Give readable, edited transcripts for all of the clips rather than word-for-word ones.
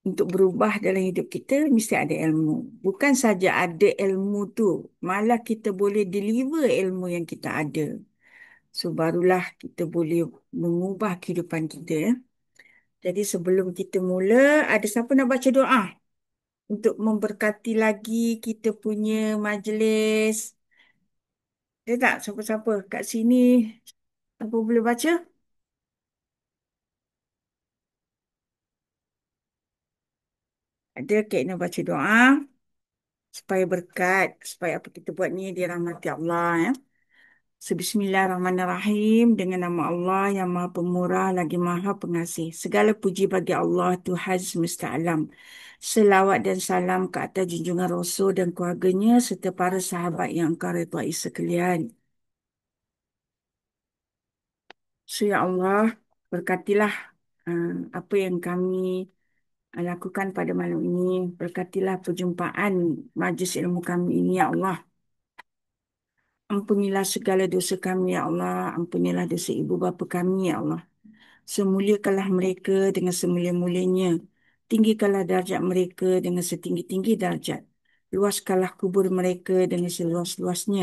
untuk berubah dalam hidup kita, mesti ada ilmu. Bukan saja ada ilmu tu, malah kita boleh deliver ilmu yang kita ada. So, barulah kita boleh mengubah kehidupan kita. Ya. Jadi, sebelum kita mula, ada siapa nak baca doa untuk memberkati lagi kita punya majlis? Ada tak siapa-siapa kat sini? Apa boleh baca? Ada, Kak nak baca doa supaya berkat, supaya apa kita buat ni dirahmati Allah. Ya. Bismillahirrahmanirrahim. Dengan nama Allah yang Maha Pemurah lagi Maha Pengasih. Segala puji bagi Allah Tuhan semesta alam. Selawat dan salam ke atas junjungan Rasul dan keluarganya serta para sahabat yang engkau redai sekalian. So ya Allah, berkatilah uh, apa yang kami lakukan pada malam ini. Berkatilah perjumpaan majlis ilmu kami ini ya Allah. Ampunilah segala dosa kami ya Allah. Ampunilah dosa ibu bapa kami ya Allah. Semuliakanlah mereka dengan semulia-mulianya. Tinggikanlah darjat mereka dengan setinggi-tinggi darjat. Luaskanlah kubur mereka dengan seluas-luasnya.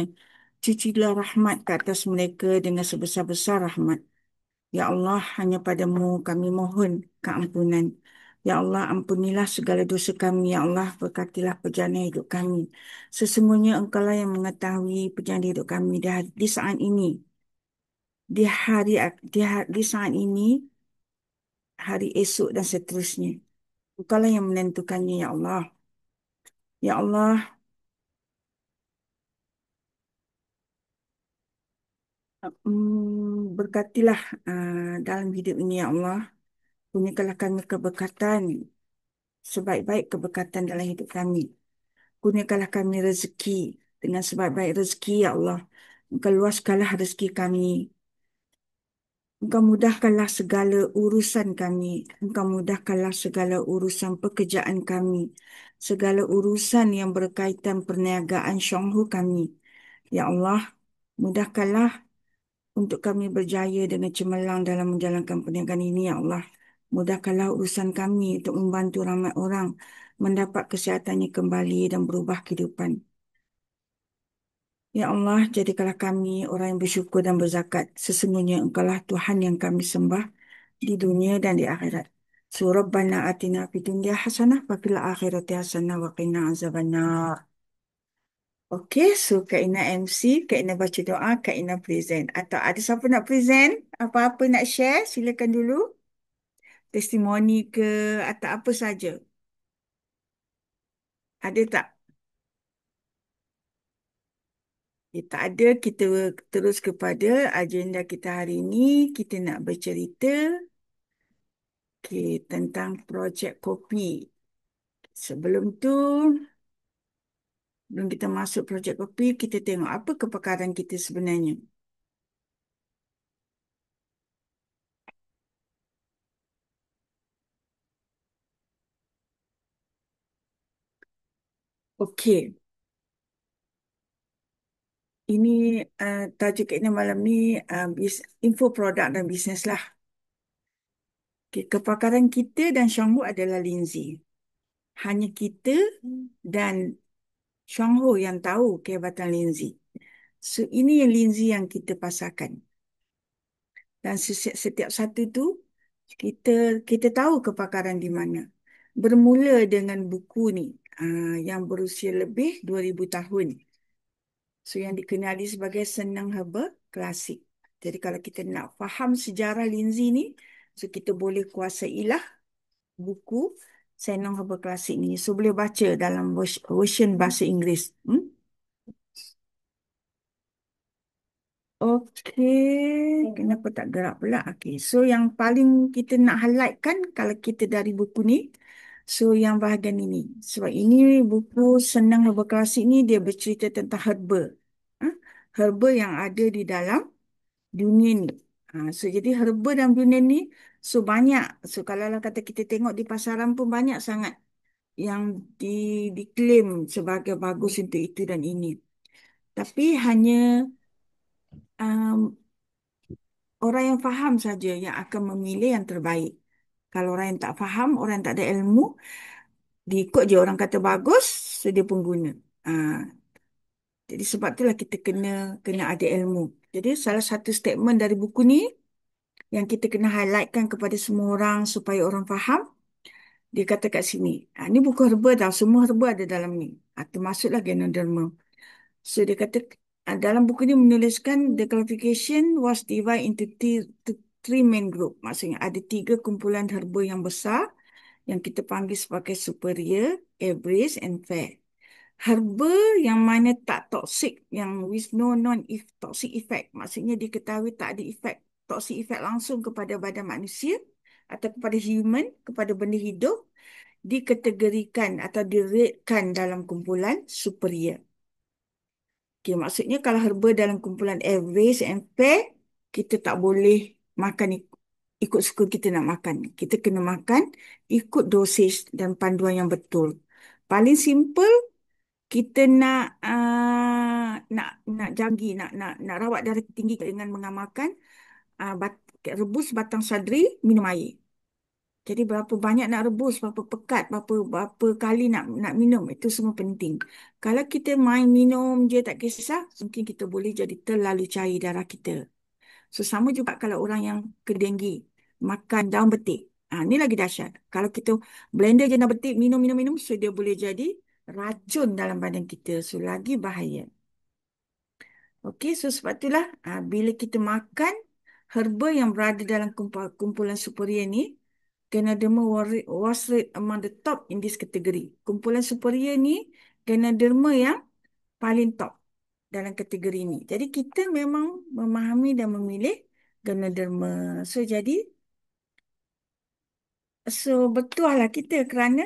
Cucilah rahmat ke atas mereka dengan sebesar-besar rahmat. Ya Allah, hanya padamu kami mohon keampunan. Ya Allah, ampunilah segala dosa kami. Ya Allah, berkatilah perjalanan hidup kami. Sesungguhnya Engkaulah yang mengetahui perjalanan hidup kami di saat ini. Di saat ini, hari esok dan seterusnya. Engkaulah yang menentukannya, Ya Allah. Ya Allah, berkatilah dalam hidup ini, Ya Allah. Kurniakanlah kami keberkatan, sebaik-baik keberkatan dalam hidup kami. Kurniakanlah kami rezeki dengan sebaik-baik rezeki, Ya Allah. Engkau luaskanlah rezeki kami. Engkau mudahkanlah segala urusan kami. Engkau mudahkanlah segala urusan pekerjaan kami. Segala urusan yang berkaitan perniagaan syonghu kami. Ya Allah, mudahkanlah untuk kami berjaya dengan cemerlang dalam menjalankan perniagaan ini, Ya Allah. Mudahkanlah urusan kami untuk membantu ramai orang mendapat kesihatannya kembali dan berubah kehidupan. Ya Allah, jadikanlah kami orang yang bersyukur dan berzakat. Sesungguhnya Engkaulah Tuhan yang kami sembah di dunia dan di akhirat. So, Rabbana atina fid dunya hasanah wa fil akhirati hasanah wa qina azabannar. Okey, so Kak Ina MC, Kak Ina baca doa, Kak Ina present. Atau ada siapa nak present? Apa-apa nak share? Silakan dulu. Testimoni ke atau apa saja. Ada tak? Tak ada, kita terus kepada agenda kita hari ini. Kita nak bercerita tentang projek kopi. Sebelum tu, sebelum kita masuk projek kopi, kita tengok apa kepakaran kita sebenarnya. Okey, ini tajuk kita malam ni info produk dan bisnes lah. Okay, kepakaran kita dan Syanghu adalah linzi. Hanya kita dan Syanghu yang tahu kehebatan linzi. So, ini yang linzi yang kita pasarkan. Dan setiap satu tu, kita kita tahu kepakaran di mana. Bermula dengan buku ni yang berusia lebih 2000 tahun. So, yang dikenali sebagai Senang Herba Klasik. Jadi, kalau kita nak faham sejarah linzi ni, so kita boleh kuasailah buku Senang Herba Klasik ni. So, boleh baca dalam version bahasa Inggeris. Okey, kenapa tak gerak pula? Okey, so yang paling kita nak highlightkan kalau kita dari buku ni, so yang bahagian ini. Sebab ini buku Senang Herba Klasik ni dia bercerita tentang herba. Ha? Herba yang ada di dalam dunia ni. So jadi herba dalam dunia ni, so banyak. So kalau lah kata kita tengok di pasaran pun banyak sangat yang diklaim sebagai bagus untuk itu dan ini. Tapi hanya um, orang yang faham saja yang akan memilih yang terbaik. Kalau orang yang tak faham, orang yang tak ada ilmu, diikut je orang kata bagus, so dia pun guna. Ah, jadi sebab itulah kita kena kena ada ilmu. Jadi salah satu statement dari buku ni yang kita kena highlightkan kepada semua orang supaya orang faham, dia kata kat sini, ni buku herba tau, semua herba ada dalam ni. Termasuklah Ganoderma. So dia kata dalam buku ni menuliskan the classification was divided into three main group. Maksudnya ada tiga kumpulan herba yang besar yang kita panggil sebagai superior, average and fair. Herba yang mana tak toksik, yang with no non-toxic effect. Maksudnya diketahui tak ada efek toxic effect langsung kepada badan manusia atau kepada human, kepada benda hidup, dikategorikan atau diratekan dalam kumpulan superior. Okay, maksudnya kalau herba dalam kumpulan average and fair, kita tak boleh makan ikut suka kita nak makan. Kita kena makan ikut dosage dan panduan yang betul. Paling simple, kita nak janggi, nak rawat darah tinggi dengan mengamalkan rebus batang sadri, minum air. Jadi berapa banyak nak rebus, berapa pekat, berapa kali nak minum, itu semua penting. Kalau kita main minum je tak kisah, mungkin kita boleh jadi terlalu cair darah kita. So sama juga kalau orang yang kedenggi, makan daun betik. Ni lagi dahsyat. Kalau kita blender je daun betik, minum, so dia boleh jadi racun dalam badan kita. So lagi bahaya. Okey, so sebab itulah bila kita makan herba yang berada dalam kumpulan superior ni, Ganoderma was rated among the top in this category. Kumpulan superior ni Ganoderma yang paling top dalam kategori ini. Jadi kita memang memahami dan memilih Ganoderma. So betul lah kita kerana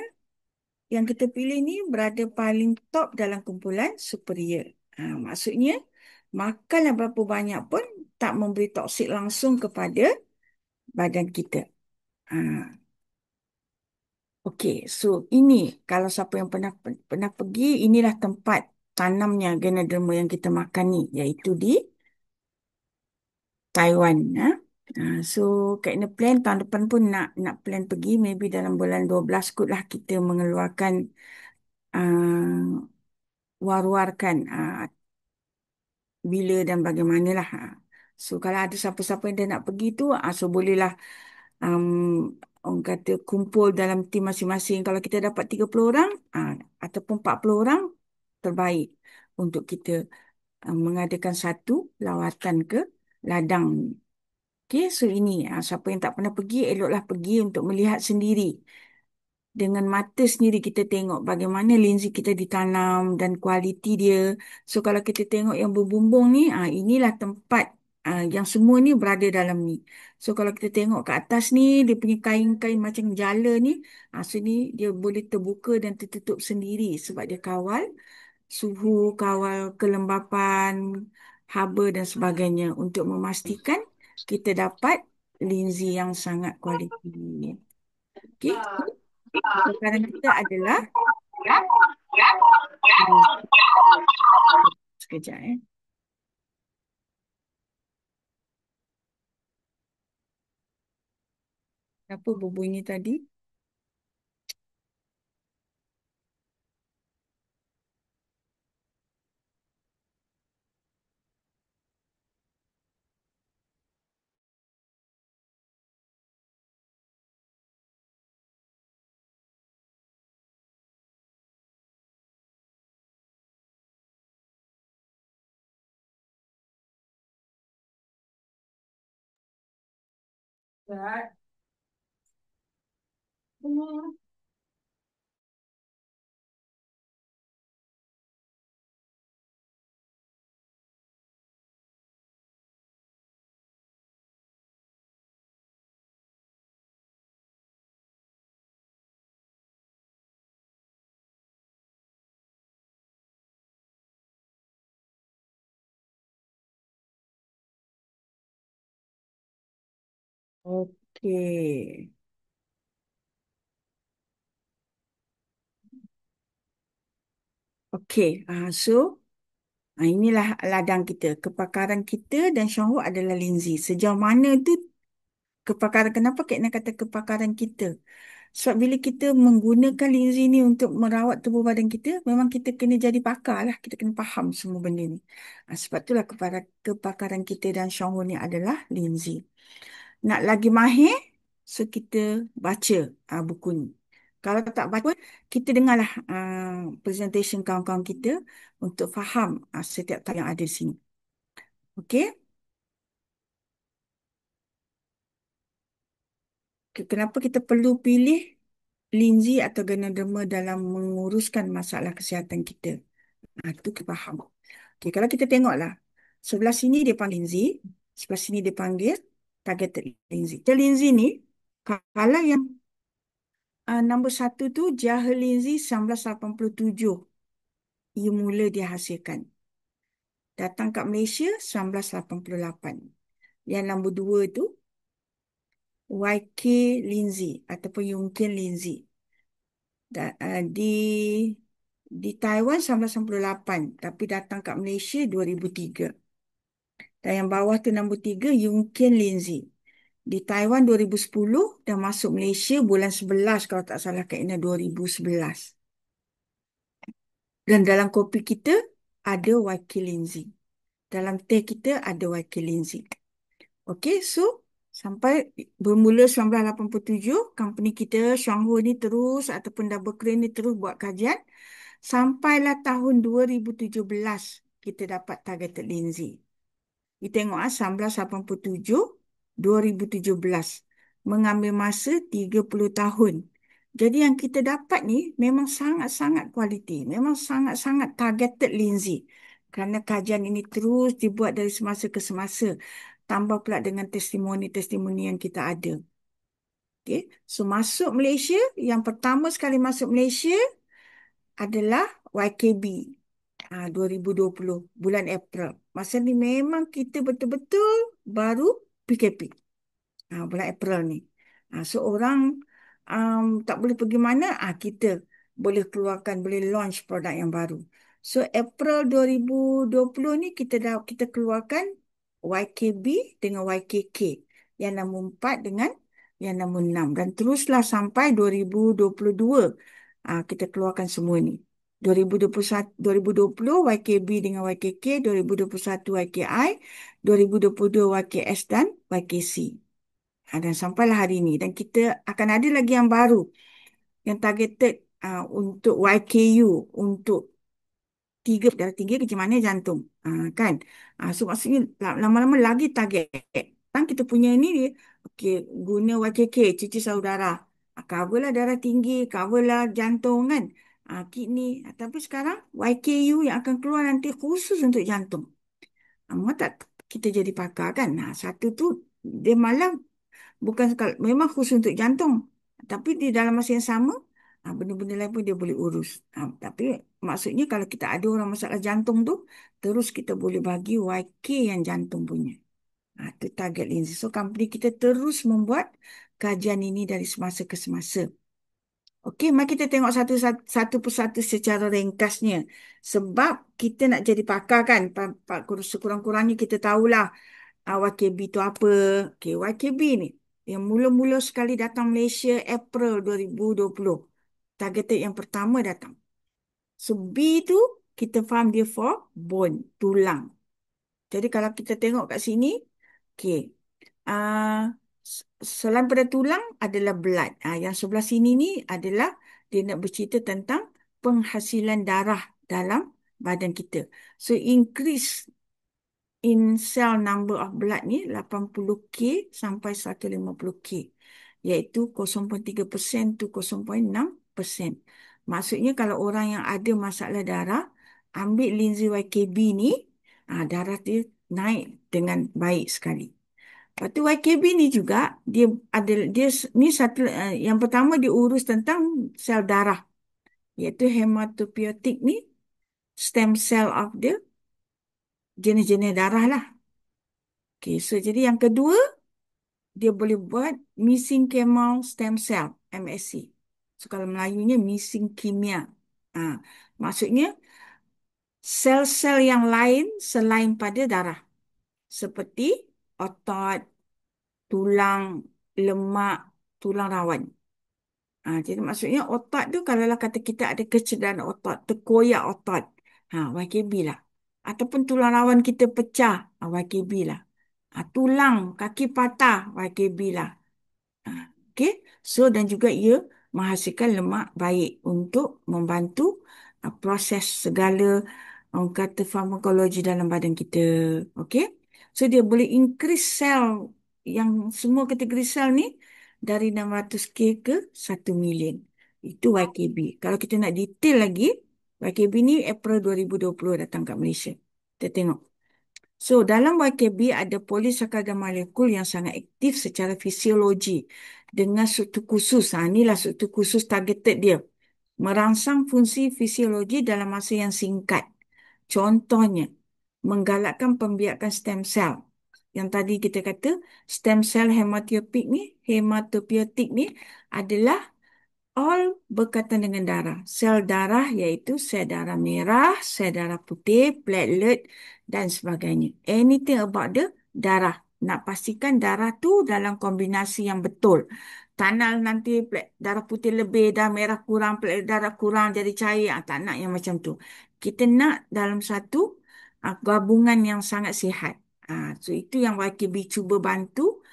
yang kita pilih ni berada paling top dalam kumpulan superior. Maksudnya makanlah berapa banyak pun tak memberi toksik langsung kepada badan kita. Okey, so ini kalau siapa yang pernah pergi, inilah tempat tanamnya Ganoderma yang kita makan ni, iaitu di Taiwan. So kena plan tahun depan pun nak plan pergi, maybe dalam bulan 12 kot lah kita mengeluarkan war-warkan bila dan bagaimanalah. So kalau ada siapa-siapa yang dah nak pergi tu, so bolehlah um, orang kata kumpul dalam tim masing-masing. Kalau kita dapat 30 orang ataupun 40 orang, terbaik untuk kita mengadakan satu lawatan ke ladang. Okey, so ini siapa yang tak pernah pergi, eloklah pergi untuk melihat sendiri. Dengan mata sendiri kita tengok bagaimana linzi kita ditanam dan kualiti dia. So kalau kita tengok yang berbumbung ni, inilah tempat yang semua ni berada dalam ni. So kalau kita tengok ke atas ni, dia punya kain-kain macam jala ni, so ni dia boleh terbuka dan tertutup sendiri sebab dia kawal suhu, kawal kelembapan, haba dan sebagainya untuk memastikan kita dapat linzi yang sangat kualiti. Okey. Perkaran kita adalah sekejap Apa berbunyi tadi? Okey. Okey. So inilah ladang kita. Kepakaran kita dan Syahwat adalah linzi. Sejauh mana tu Kepakaran, kenapa Kak Ina kata kepakaran kita? Sebab bila kita menggunakan linzi ni untuk merawat tubuh badan kita, memang kita kena jadi pakar lah. Kita kena faham semua benda ni. Sebab itulah kepakaran kita dan Syahur ni adalah linzi. Nak lagi mahir, so kita baca buku ni. Kalau tak baca pun, kita dengarlah presentation kawan-kawan kita untuk faham setiap tab yang ada di sini. Okey? Kenapa kita perlu pilih linzi atau Ganoderma dalam menguruskan masalah kesihatan kita? Itu kita faham. Okey, kalau kita tengoklah, sebelah sini dia panggil linzi, sebelah sini dia panggil targeted linzi. Linzi ni, kalau yang nombor satu tu, Jahe Linzi 1987, ia mula dihasilkan. Datang kat Malaysia 1988. Yang nombor dua tu, YK Linzi ataupun Yungkin Linzi. Di Taiwan 1998, tapi datang kat Malaysia 2003. Dan yang bawah tu nombor tiga, Yungkin Linzi. Di Taiwan 2010 dan masuk Malaysia bulan 11 kalau tak salah Kak Ina 2011. Dan dalam kopi kita ada YK Linzi. Dalam teh kita ada YK Linzi. Okey, so sampai bermula 1987, company kita Shuanghu ni terus ataupun Double Crane ni terus buat kajian. Sampailah tahun 2017 kita dapat targeted Linzi. Kita tengok 1987, 2017. Mengambil masa 30 tahun. Jadi yang kita dapat ni memang sangat-sangat kualiti. Memang sangat-sangat targeted Linzi. Kerana kajian ini terus dibuat dari semasa ke semasa. Tambah pula dengan testimoni-testimoni yang kita ada. Okay. So masuk Malaysia, yang pertama sekali masuk Malaysia adalah YKB. 2020 bulan April. Masa ni memang kita betul-betul baru PKP. Bulan April ni. So orang tak boleh pergi mana, kita boleh keluarkan, boleh launch produk yang baru. So April 2020 ni kita keluarkan YKB dengan YKK. Yang nombor 4 dengan yang nombor 6. Dan teruslah sampai 2022. Kita keluarkan semua ni. 2021, 2020 YKB dengan YKK, 2021 YKI, 2022 YKS dan YKC. Dan sampailah hari ini. Dan kita akan ada lagi yang baru. Yang targeted untuk YKU. Untuk darah tinggi ke mana jantung. Kan? So maksudnya lama-lama lagi target. Kan kita punya ni, okay, guna YKK, cuci saudara. Coverlah darah tinggi, coverlah jantung kan. Kidney. Tapi sekarang YKU yang akan keluar nanti khusus untuk jantung. Memang tak kita jadi pakar kan. Satu tu dia malah bukan memang khusus untuk jantung. Tapi di dalam masa yang sama, benda-benda lain pun dia boleh urus. Tapi maksudnya kalau kita ada orang masalah jantung tu, terus kita boleh bagi YK yang jantung punya. Itu target Lindsay. So, company kita terus membuat kajian ini dari semasa ke semasa. Okey, mari kita tengok satu persatu secara ringkasnya. Sebab kita nak jadi pakar kan, sekurang-kurangnya kita tahulah YKB tu apa. Okey, YKB ni yang mula-mula sekali datang Malaysia April 2020. Targeted yang pertama datang. So B tu kita faham dia for bone, tulang. Jadi kalau kita tengok kat sini, okey. Uh, Selain pada tulang adalah blood. Yang sebelah sini ni adalah dia nak bercerita tentang penghasilan darah dalam badan kita. So increase in cell number of blood ni 80K sampai 150K, iaitu 0.3% to 0.6%. Maksudnya kalau orang yang ada masalah darah ambil Lindsay YKB ni, darah dia naik dengan baik sekali. Lepas tu YKB ni juga dia ni satu yang pertama dia urus tentang sel darah, iaitu hematopoietic ni stem cell of the jenis-jenis darah lah. Okay, so jadi yang kedua dia boleh buat mesenchymal stem cell MSC. So kalau Melayunya mesenchyma. Maksudnya sel-sel yang lain selain pada darah, seperti otot, tulang, lemak tulang rawan. Jadi maksudnya otot tu kalaulah kata kita ada kecederaan otot, terkoyak otot, YKB lah. Ataupun tulang rawan kita pecah, YKB lah. Tulang, kaki patah, YKB lah. Okey, so dan juga ia menghasilkan lemak baik untuk membantu proses segala orang kata farmakologi dalam badan kita. Okey, so dia boleh increase sel yang semua kategori sel ni dari 600K ke 1 million. Itu YKB. Kalau kita nak detail lagi, YKB ni April 2020 datang kat Malaysia. Kita tengok. So, dalam YKB ada polisakarida molekul yang sangat aktif secara fisiologi dengan struktur khusus. Inilah struktur khusus targeted dia. Merangsang fungsi fisiologi dalam masa yang singkat. Contohnya, menggalakkan pembiakan stem cell. Yang tadi kita kata, stem cell hematopoietik ni adalah all berkaitan dengan darah. Sel darah iaitu sel darah merah, sel darah putih, platelet dan sebagainya. Anything about the darah. Nak pastikan darah tu dalam kombinasi yang betul. Tak nak nanti darah putih lebih, darah merah kurang, platelet darah kurang jadi cair. Tak nak yang macam tu. Kita nak dalam satu gabungan yang sangat sihat. So itu yang YKB cuba bantu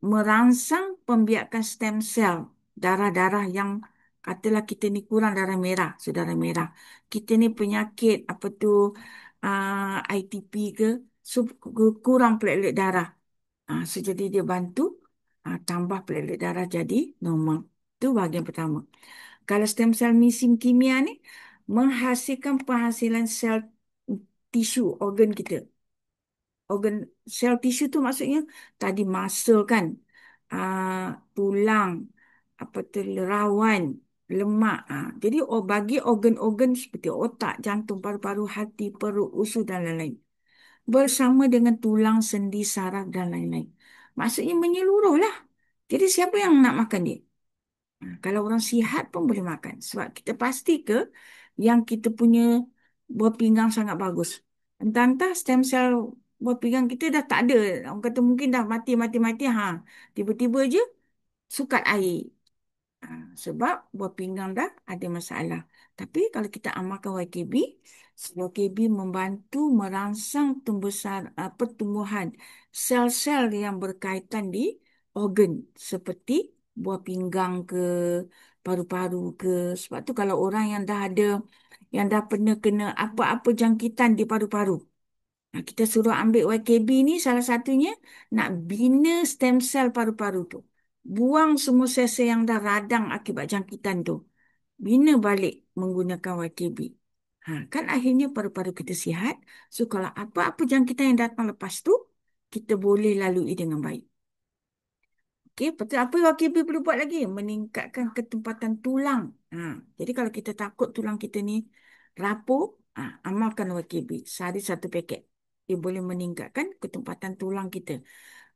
merangsang pembiakan stem cell darah-darah yang katalah kita ni kurang darah merah, saudara merah. Kita ni penyakit apa tu ITP ke, so kurang platelet darah. So jadi dia bantu tambah platelet darah jadi normal. Itu bahagian pertama. Kalau stem cell mesenkimia ni menghasilkan penghasilan sel tisu organ kita. Organ sel tisu tu maksudnya tadi muscle kan, tulang, apa tu rawan, lemak. Jadi bagi organ-organ seperti otak, jantung, paru-paru, hati, perut, usus dan lain-lain. Bersama dengan tulang, sendi, saraf dan lain-lain. Maksudnya menyeluruh lah. Jadi siapa yang nak makan dia? Kalau orang sihat pun boleh makan. Sebab kita pasti ke yang kita punya buah pinggang sangat bagus. Entah-entah stem cell buah pinggang kita dah tak ada. Orang kata mungkin dah mati-mati-mati. Tiba-tiba je sukat air. Sebab buah pinggang dah ada masalah. Tapi kalau kita amalkan YKB, YKB membantu merangsang pertumbuhan sel-sel yang berkaitan di organ seperti buah pinggang ke, paru-paru ke. Sebab tu kalau orang yang dah pernah kena apa-apa jangkitan di paru-paru, kita suruh ambil YKB ni salah satunya nak bina stem cell paru-paru tu. Buang semua sel-sel yang dah radang akibat jangkitan tu. Bina balik menggunakan YKB. Kan akhirnya paru-paru kita sihat. So kalau apa-apa jangkitan yang datang lepas tu, kita boleh lalui dengan baik. Okey, betul. Apa YKB perlu buat lagi? Meningkatkan ketempatan tulang. Jadi kalau kita takut tulang kita ni rapuh, amalkan YKB. Sehari 1 paket. Dia boleh meningkatkan ketempatan tulang kita.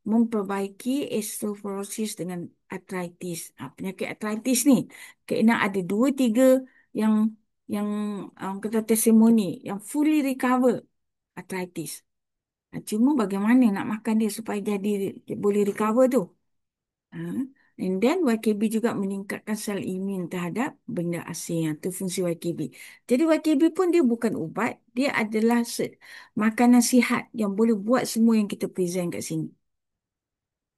Memperbaiki osteoporosis dengan arthritis. Penyakit arthritis ni, kena ada 2-3 yang yang kata testimoni, yang fully recover arthritis. Cuma bagaimana nak makan dia supaya dia boleh recover tu? And then YKB juga meningkatkan sel imun terhadap benda asing. Itu fungsi YKB. Jadi YKB pun dia bukan ubat. Dia adalah makanan sihat yang boleh buat semua yang kita present kat sini.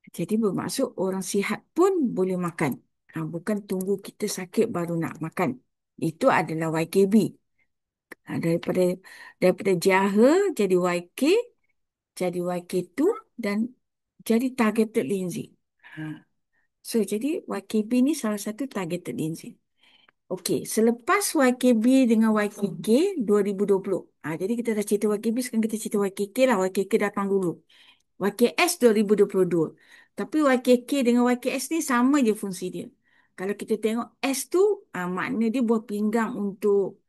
Jadi bermaksud orang sihat pun boleh makan. Bukan tunggu kita sakit baru nak makan. Itu adalah YKB. Daripada jaha jadi YK, jadi YK2 dan jadi targeted linzi. So, jadi YKB ni salah satu targeted linzi. Okey, selepas YKB dengan YKK 2020. Jadi kita dah cerita YKB, sekarang kita cerita YKK lah. YKK datang dulu. YKS 2022. Tapi YKK dengan YKS ni sama je fungsi dia. Kalau kita tengok S tu, makna dia buah pinggang untuk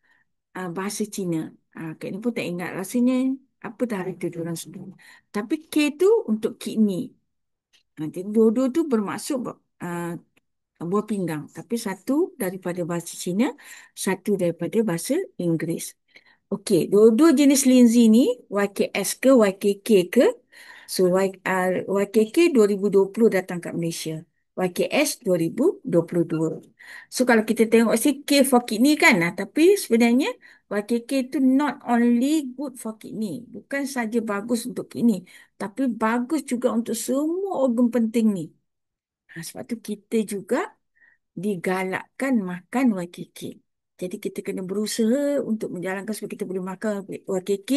bahasa Cina. Kak ni pun tak ingat rasanya apa dah itu diorang sebut. Tapi K tu untuk kidney. Jadi dua-dua tu bermaksud buah pinggang. Tapi satu daripada bahasa Cina, satu daripada bahasa Inggeris. Okey, dua-dua jenis linzi ni, YKS ke YKK ke, so YKK 2020 datang kat Malaysia. YKS 2022. So kalau kita tengok si K for kidney kan, tapi sebenarnya YKK itu not only good for kidney, bukan saja bagus untuk kidney, tapi bagus juga untuk semua organ penting ni. Sebab tu kita juga digalakkan makan YKK. Jadi kita kena berusaha untuk menjalankan supaya kita boleh makan YKK.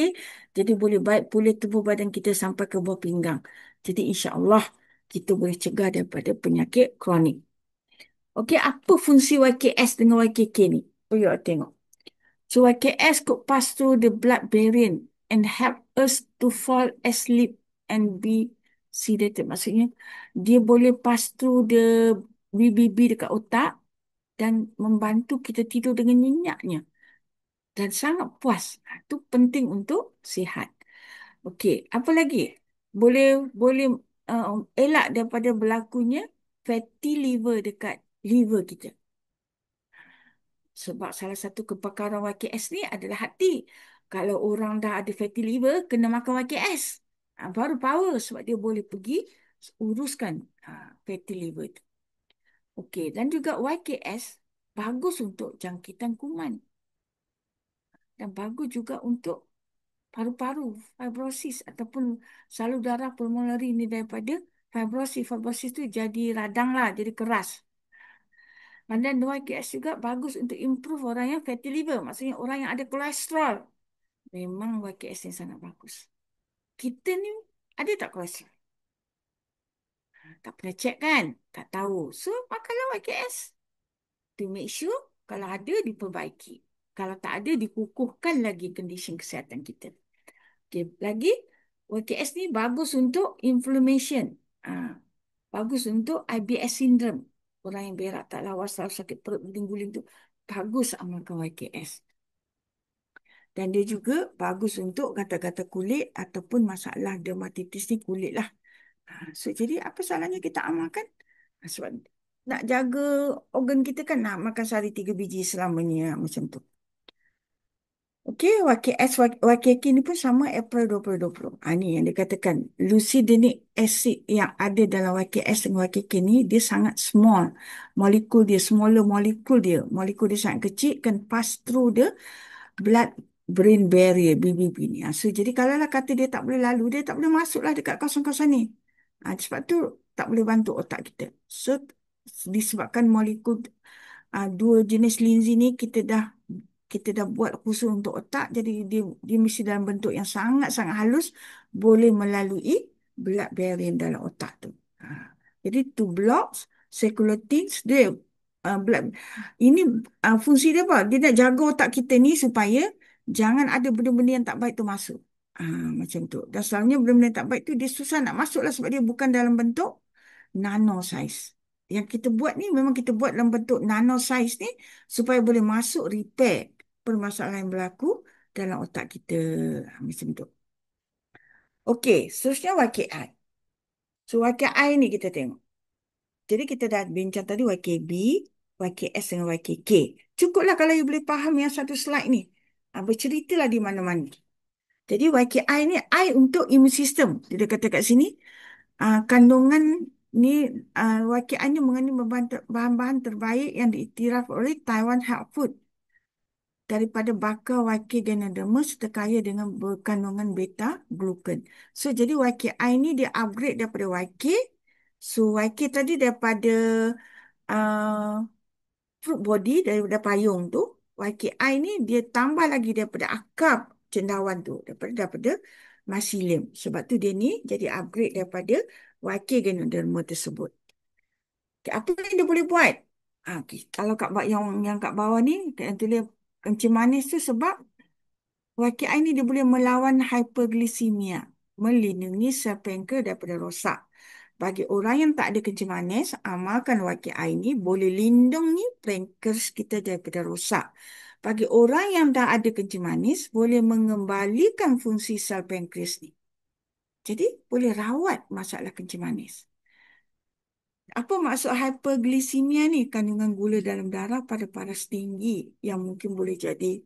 Jadi boleh baik pulih tubuh badan kita sampai ke buah pinggang. Jadi insya-Allah kita boleh cegah daripada penyakit kronik. Okey, apa fungsi YKS dengan YKK ni? Oh, you tengok. So YKS could pass through the blood barrier and help us to fall asleep and be sedated. Maksudnya dia boleh pass through the BBB dekat otak dan membantu kita tidur dengan nyenyaknya dan sangat puas. Itu penting untuk sihat. Okey, apa lagi? Boleh boleh elak daripada berlakunya fatty liver dekat liver kita. Sebab salah satu kepakaran YKS ni adalah hati. Kalau orang dah ada fatty liver, kena makan YKS. Baru power sebab dia boleh pergi uruskan fatty liver tu. Okey, dan juga YKS bagus untuk jangkitan kuman dan bagus juga untuk paru-paru, fibrosis ataupun salur darah pulmonari ni daripada fibrosis. Fibrosis tu jadi radang lah, jadi keras. Dan YKS juga bagus untuk improve orang yang fatty liver. Maksudnya orang yang ada kolesterol. Memang YKS ni sangat bagus. Kita ni ada tak kolesterol? Tak pernah check kan? Tak tahu. So, makanlah YKS. To make sure kalau ada diperbaiki. Kalau tak ada dikukuhkan lagi kondisi kesihatan kita. Okay. Lagi YKS ni bagus untuk inflammation. Bagus untuk IBS syndrome. Orang yang berak tak lawas, selalu sakit perut, guling-guling tu. Bagus amalkan YKS. Dan dia juga bagus untuk gatal-gatal kulit ataupun masalah dermatitis ni kulit lah. So, jadi apa salahnya kita amalkan? Sebab nak jaga organ kita kan nak makan sehari 3 biji selamanya macam tu. Okey, YKK ni pun sama April 2020. Ni yang dikatakan lucidinic acid yang ada dalam YKS dengan YKK ni dia sangat small. Molekul dia, smaller molekul dia. Molekul dia sangat kecil kan pass through the blood brain barrier BBB ni. So jadi kalaulah kata dia tak boleh lalu, dia tak boleh masuklah dekat kawasan-kawasan ni. Sebab tu tak boleh bantu otak kita. So disebabkan molekul dua jenis linzi ni kita dah buat khusus untuk otak, jadi dia mesti dalam bentuk yang sangat-sangat halus, boleh melalui blood barrier dalam otak tu. Jadi to blocks circulating dia blood. Ini fungsi dia apa? Dia nak jaga otak kita ni supaya jangan ada benda-benda yang tak baik tu masuk. Macam tu. Dan selalunya benda-benda yang tak baik tu dia susah nak masuk lah sebab dia bukan dalam bentuk nano size. Yang kita buat ni memang kita buat dalam bentuk nano size ni supaya boleh masuk repair permasalahan yang berlaku dalam otak kita. Macam tu. Okey, seterusnya YKI. So YKI ni kita tengok. Jadi kita dah bincang tadi YKB, YKS dengan YKK. Cukuplah kalau you boleh faham yang satu slide ni. Berceritalah di mana-mana. Jadi YKI ni I untuk immune system. Dia kata kat sini, kandungan ni YKI ni mengandung bahan-bahan terbaik yang diiktiraf oleh Taiwan Health Food daripada bakar YK Ganoderma serta kaya dengan berkandungan beta glucan. So jadi YKI ni dia upgrade daripada YK. So YK tadi daripada uh, fruit body daripada payung tu. YKI ni dia tambah lagi daripada akar cendawan tu, daripada mycelium. Sebab tu dia ni jadi upgrade daripada YK Ganoderma tersebut. Okay, apa yang dia boleh buat? Okay. Kalau yang kat bawah ni yang tulis kencing manis tu sebab YKI ni dia boleh melawan hyperglycemia, melindungi sel pankreas daripada rosak. Bagi orang yang tak ada kencing manis, amalkan YKI ni boleh lindungi pankreas kita daripada rosak. Bagi orang yang dah ada kencing manis, boleh mengembalikan fungsi sel pankreas ni. Jadi, boleh rawat masalah kencing manis. Apa maksud hyperglycemia ni? Kandungan gula dalam darah pada paras tinggi yang mungkin boleh jadi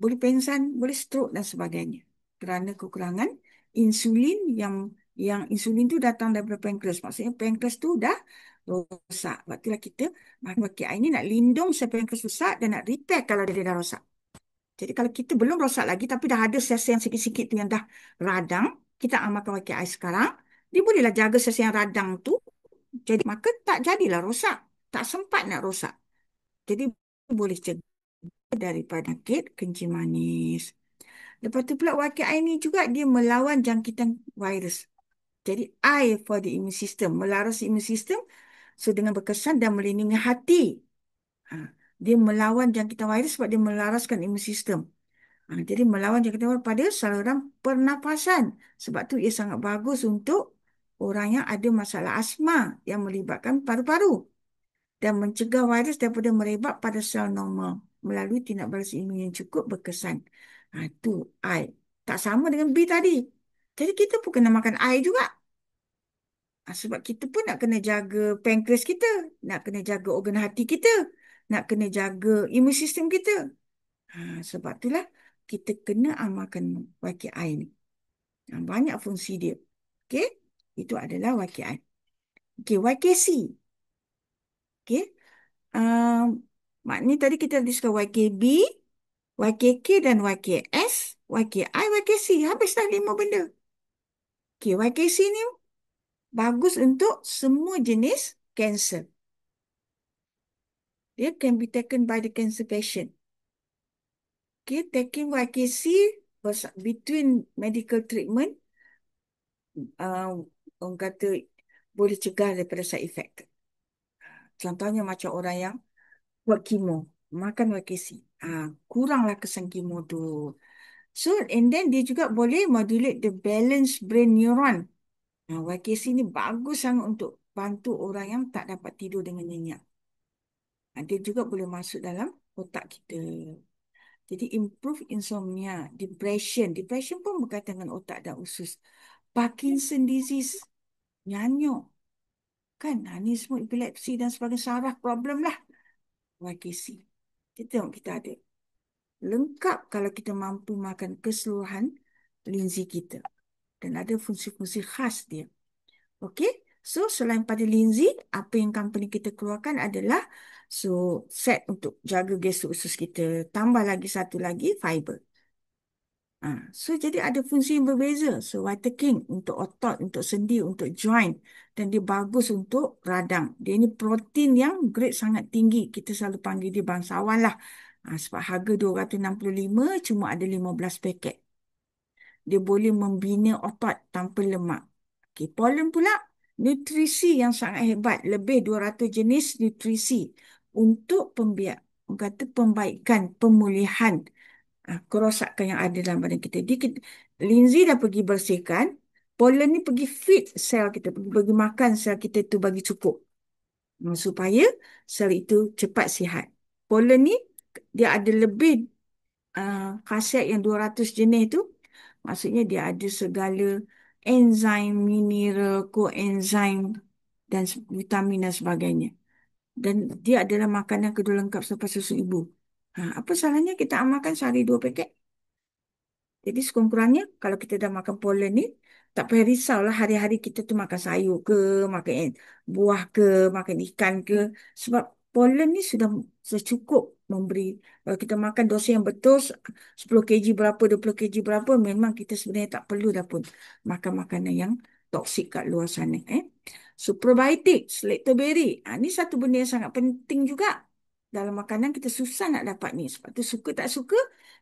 boleh pingsan, boleh stroke dan sebagainya. Kerana kekurangan insulin yang Yang insulin tu datang daripada pankreas. Maksudnya pankreas tu dah rosak. Sebab itulah kita makan wakil air ni nak lindung sel pankreas rosak dan nak repair kalau dia dah rosak. Jadi kalau kita belum rosak lagi tapi dah ada sel-sel yang sikit-sikit tu yang dah radang, kita makan wakil air sekarang, dia bolehlah jaga sel-sel yang radang tu. Jadi maka tak jadilah rosak. Tak sempat nak rosak. Jadi boleh cegah daripada penyakit kencing manis. Lepas tu pula wakil air ni juga dia melawan jangkitan virus. Jadi I for the immune system, melaras immune system so dengan berkesan dan melindungi hati. Ha, dia melawan jangkitan virus sebab dia melaraskan immune system. Jadi melawan jangkitan virus pada saluran pernafasan. Sebab tu ia sangat bagus untuk orang yang ada masalah asma yang melibatkan paru-paru dan mencegah virus daripada merebak pada sel normal melalui tindak balas imun yang cukup berkesan. Itu I. Tak sama dengan B tadi. Jadi kita pun kena makan I juga. Sebab kita pun nak kena jaga pankreas kita, nak kena jaga organ hati kita, nak kena jaga imun sistem kita. Sebab itulah kita kena amalkan wakil air ni. Banyak fungsi dia. Okey, itu adalah wakil air. Okey, YKC. Okey. Maknanya tadi kita discuss YKB, YKK dan YKS, YKI, YKC. Habis dah 5 benda. Okey, YKC ni bagus untuk semua jenis kanser. Dia can be taken by the cancer patient. Okay, taking YKC between medical treatment, orang kata boleh cegah daripada side effect. Contohnya macam orang yang buat kemo, makan YKC. Kuranglah kesan kemo tu. So, and then dia juga boleh modulate the balance brain neuron. YKC ni bagus sangat untuk bantu orang yang tak dapat tidur dengan nyenyak. Dia juga boleh masuk dalam otak kita. Jadi improve insomnia, depression. Depression pun berkaitan dengan otak dan usus. Parkinson disease, nyanyuk. Kan? Ini semua epilepsi dan sebagainya. Saraf problem lah. YKC. Kita tengok kita ada. Lengkap kalau kita mampu makan keseluruhan linzi kita. Dan ada fungsi-fungsi khas dia. Okey? So, selain pada linzi, apa yang company kita keluarkan adalah set untuk jaga gestur usus kita. Tambah lagi satu lagi, fiber. So, jadi ada fungsi yang berbeza. So, White King untuk otot, untuk sendi, untuk joint. Dan dia bagus untuk radang. Dia ni protein yang grade sangat tinggi. Kita selalu panggil dia bangsawan lah. Sebab harga 265 cuma ada 15 paket. Dia boleh membina otot tanpa lemak. Okay, pollen pula, nutrisi yang sangat hebat. Lebih 200 jenis nutrisi untuk kata pembaikan, pemulihan kerosakan yang ada dalam badan kita. Linzi dah pergi bersihkan, pollen ni pergi feed sel kita, pergi bagi makan sel kita tu bagi cukup. Supaya sel itu cepat sihat. Pollen ni, dia ada lebih khasiat yang 200 jenis tu. Maksudnya dia ada segala enzim, mineral, koenzim dan vitamin dan sebagainya. Dan dia adalah makanan kedua lengkap selepas susu ibu. Apa salahnya kita amalkan sehari 2 paket? Jadi sekurang-kurangnya kalau kita dah makan pollen ni, tak payah risaulah hari-hari kita tu makan sayur ke, makan buah ke, makan ikan ke. Sebab pollen ni sudah secukup memberi. Kalau kita makan dosa yang betul, 10 kg berapa, 20 kg berapa, memang kita sebenarnya tak perlu dah pun makan makanan yang toksik kat luar sana. So probiotik, lactoberry. Ni satu benda yang sangat penting juga. Dalam makanan kita susah nak dapat ni. Sebab tu suka tak suka,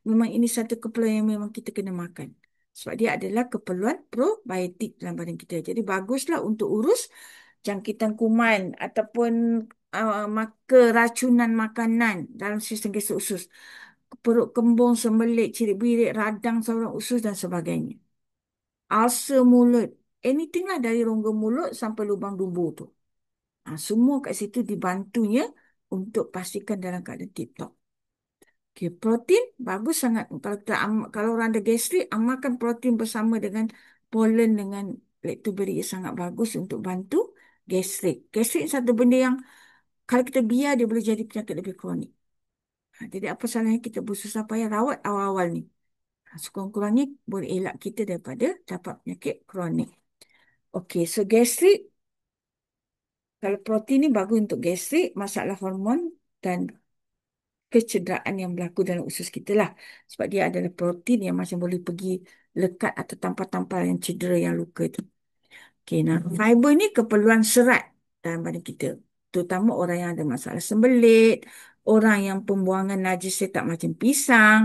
memang ini satu keperluan yang memang kita kena makan. Sebab dia adalah keperluan probiotik dalam badan kita. Jadi baguslah untuk urus jangkitan kuman ataupun keracunan makanan dalam sistem gestur usus. Perut kembung, sembelit, cirit birit, radang saluran usus dan sebagainya. Ulcer mulut. Anything lah dari rongga mulut sampai lubang dubur tu. Semua kat situ dibantunya untuk pastikan dalam keadaan tip-top. Okay, protein bagus sangat. Kalau orang ada gastrik, amalkan protein bersama dengan pollen dengan lactoberry sangat bagus untuk bantu gastrik. Gastrik satu benda yang kalau kita biar dia boleh jadi penyakit lebih kronik. Jadi apa salahnya kita bersusah payah rawat awal-awal ni. Sekurang-kurangnya boleh elak kita daripada dapat penyakit kronik. Okey, so gastrik, kalau protein ni bagus untuk gastrik, masalah hormon dan kecederaan yang berlaku dalam usus kita lah. Sebab dia adalah protein yang macam boleh pergi lekat atau tampar-tampar yang cedera, yang luka tu. Okey, nah, fiber ni keperluan serat dalam badan kita. Terutama orang yang ada masalah sembelit, orang yang pembuangan najis dia tak macam pisang.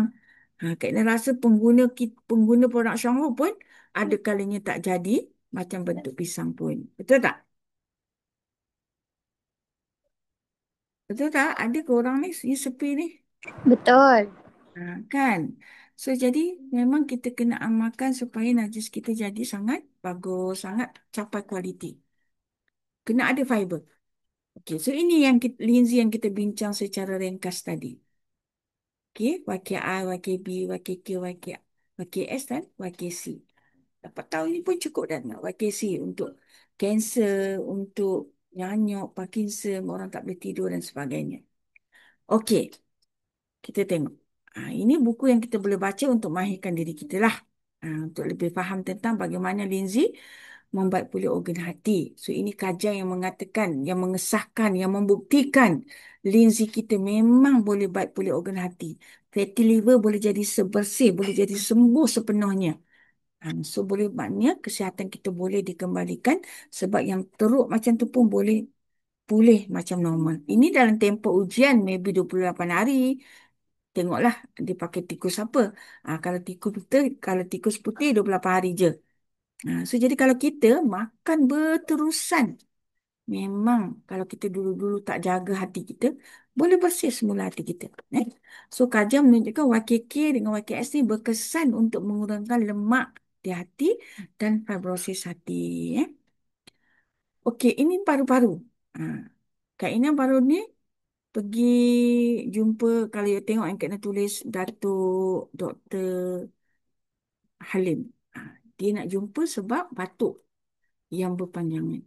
Kak Ina rasa pengguna produk Shanghai pun ada kalanya tak jadi macam bentuk pisang pun. Betul tak? Betul tak? Ada ke orang ni, sepi ni? Betul. Kan? So, jadi memang kita kena amalkan supaya najis kita jadi sangat bagus, sangat capai kualiti. Kena ada fiber. Okey, so ini yang linzi yang kita bincang secara ringkas tadi. Okey, YKI, YKB, YKQ, YKS dan YKC. Dapat tahu ini pun cukup dah nak YKC untuk kanser, untuk nyanyuk, Parkinson, orang tak boleh tidur dan sebagainya. Okey, kita tengok. Ini buku yang kita boleh baca untuk mahirkan diri kita lah. Untuk lebih faham tentang bagaimana linzi membaik pulih organ hati. So ini kajian yang mengatakan, yang mengesahkan, yang membuktikan linzi kita memang boleh baik pulih organ hati. Fatty liver boleh jadi sebersih, boleh jadi sembuh sepenuhnya. So boleh maknanya kesihatan kita boleh dikembalikan sebab yang teruk macam tu pun boleh pulih macam normal. Ini dalam tempoh ujian maybe 28 hari. Tengoklah dia pakai tikus apa. Kalau tikus putih 28 hari je. So jadi kalau kita makan berterusan, memang kalau kita dulu-dulu tak jaga hati kita, boleh bersih semula hati kita. Eh? So kajian menunjukkan YKK dengan YKS ni berkesan untuk mengurangkan lemak di hati dan fibrosis hati. Eh? Okey, ini paru-paru. Ha. Kak Ina baru ni pergi jumpa, kalau you tengok yang Kak Ina tulis Datuk Dr. Halim. Ha. Dia nak jumpa sebab batuk yang berpanjangan.